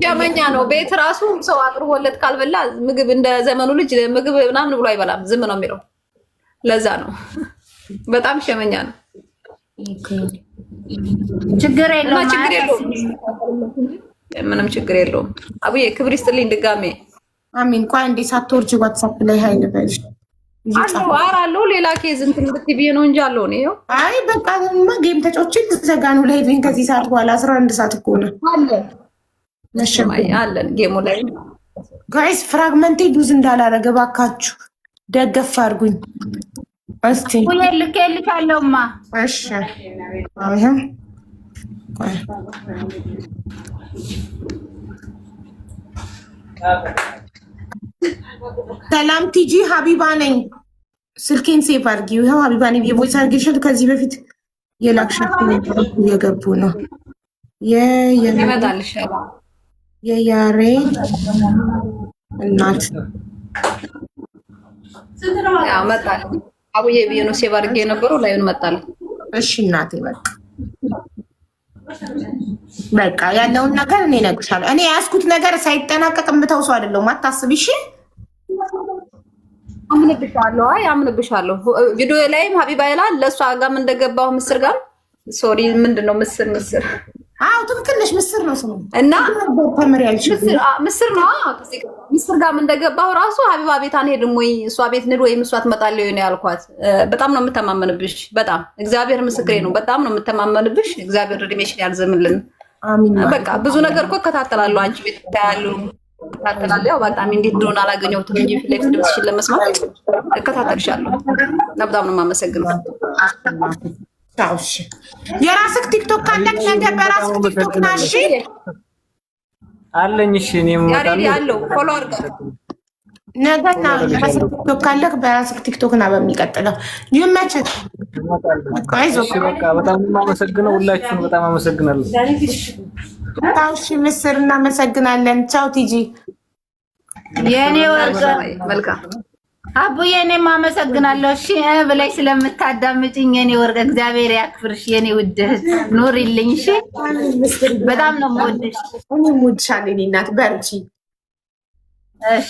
ጀመኛ ነው። ቤት ራሱ ሰው አቅርቦለት ካልበላ ምግብ እንደ ዘመኑ ልጅ ምግብ ምናምን ብሎ አይበላም፣ ዝም ነው የሚለው። ለዛ ነው በጣም ሸመኛ ነው። ችግር የለውም፣ ምንም ችግር የለውም። አቡዬ ክብር ይስጥልኝ ድጋሜ። አሚን። ቆይ እንዴ ሳትወርጂ ዋትሳፕ ላይ ሀይል በልሽ አለው ሌላ ኬዝ እንትን ብትይ ነው እንጂ አለው ነው። አይ በቃ ማ ጌም ተጫውቼ ተዘጋ ነው ላይቬን ከዚህ ሰዓት በኋላ 11 ሰዓት እኮ ነው አለን ጌሙ ላይ። ጋይስ ፍራግመንቴ ዩዝ እንዳላረገ ባካችሁ ደገፍ አድርጉኝ እስቲ። ወይ ልኬልሻለሁማ። እሺ አሁን ሰላም ቲጂ ሀቢባ ነኝ። ስልኬን ሴቭ አድርጊው። ይኸው ሀቢባ ነኝ። የቮይስ አድርጌሻል። ከዚህ በፊት የላክሻቸው እየገቡ ነው። የያሬድ እናት ያው መጣል አቡዬ ብዬ ነው ሴቭ አድርጌ የነበረው ላይን መጣል። እሺ እናቴ በቃ ያለውን ነገር እኔ እነግርሻለሁ። እኔ ያዝኩት ነገር ሳይጠናቀቅ የምተው ሰው አይደለሁም። አታስቢ እሺ። አምንብሻለሁ። አይ አምንብሻለሁ። ቪዲዮ ላይም ሀቢባ ይላል ለእሷ ጋርም እንደገባሁ ምስር ጋር ሶሪ ምንድን ነው ምስር አዎ ትክክል ነሽ። ምስር ነው ስሙ እና ተምሪያለሽ። ምስር ነው። ምስር ጋርም እንደገባሁ ራሱ ሀቢባ ቤት አንሄድም ወይ እሷ ቤት ንድ ወይም እሷ ትመጣለች ወይ ነው ያልኳት። በጣም ነው የምተማመንብሽ። በጣም እግዚአብሔር ምስክሬ ነው። በጣም ነው የምተማመንብሽ። እግዚአብሔር እድሜሽን ያርዝምልን። አሚን። በቃ ብዙ ነገር እኮ እከታተላለሁ። አንቺ ቤት ታያሉ እከታተላለሁ። ያው በጣም እንዴት እንደሆነ አላገኘሁትም እንጂ ፍሌክስ ድምፅሽን ለመስማት እከታተልሻለሁ። በጣም ነው የማመሰግነው። እሺ የራስህ ቲክቶክ ካለክ ነገር በራስህ ቲክቶክ ናሽ አለኝ። እሺ እኔም ያለው ፎሎ አድርጋ ነገና የራስህ ቲክቶክ ካለክ በራስህ ቲክቶክ ና በሚቀጥለው ይመችህ። እሺ በቃ በጣም የማመሰግነው ሁላችሁም በጣም አመሰግናለሁ። እሺ ምስር እናመሰግናለን። ቻው ቲጂ የኔ ወርቅ መልካም አቡዬ እኔም አመሰግናለሁ። እሺ ብለሽ ስለምታዳምጪኝ የኔ ወርቅ እግዚአብሔር ያክብርሽ የኔ ውድ እህት ኑሪልኝ። እሺ በጣም ነው የምወድሽ። እኔም እወድሻለሁ የኔ እናት በርቺ። እሺ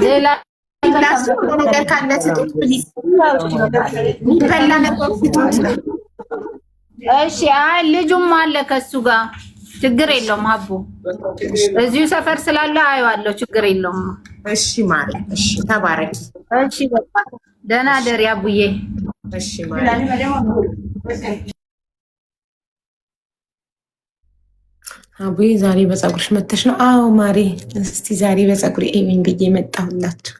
ሌላ ነገር ካለ ስጡት ፕሊዝ። ይበላ ነገር ስጡት። እሺ አይ ልጁም አለ ከሱ ጋር ችግር የለውም። ሀቡ እዚሁ ሰፈር ስላለ አየዋለሁ። ችግር የለውም። እሺ ማሪ እሺ ተባረኪ። እሺ በቃ ደህና ደሪ አቡዬ። እሺ ማሪ አቡዬ ዛሬ በፀጉርሽ መተሽ ነው? አዎ ማሪ እስቲ ዛሬ በፀጉሬ ኤሚን ብዬ መጣሁላችሁ።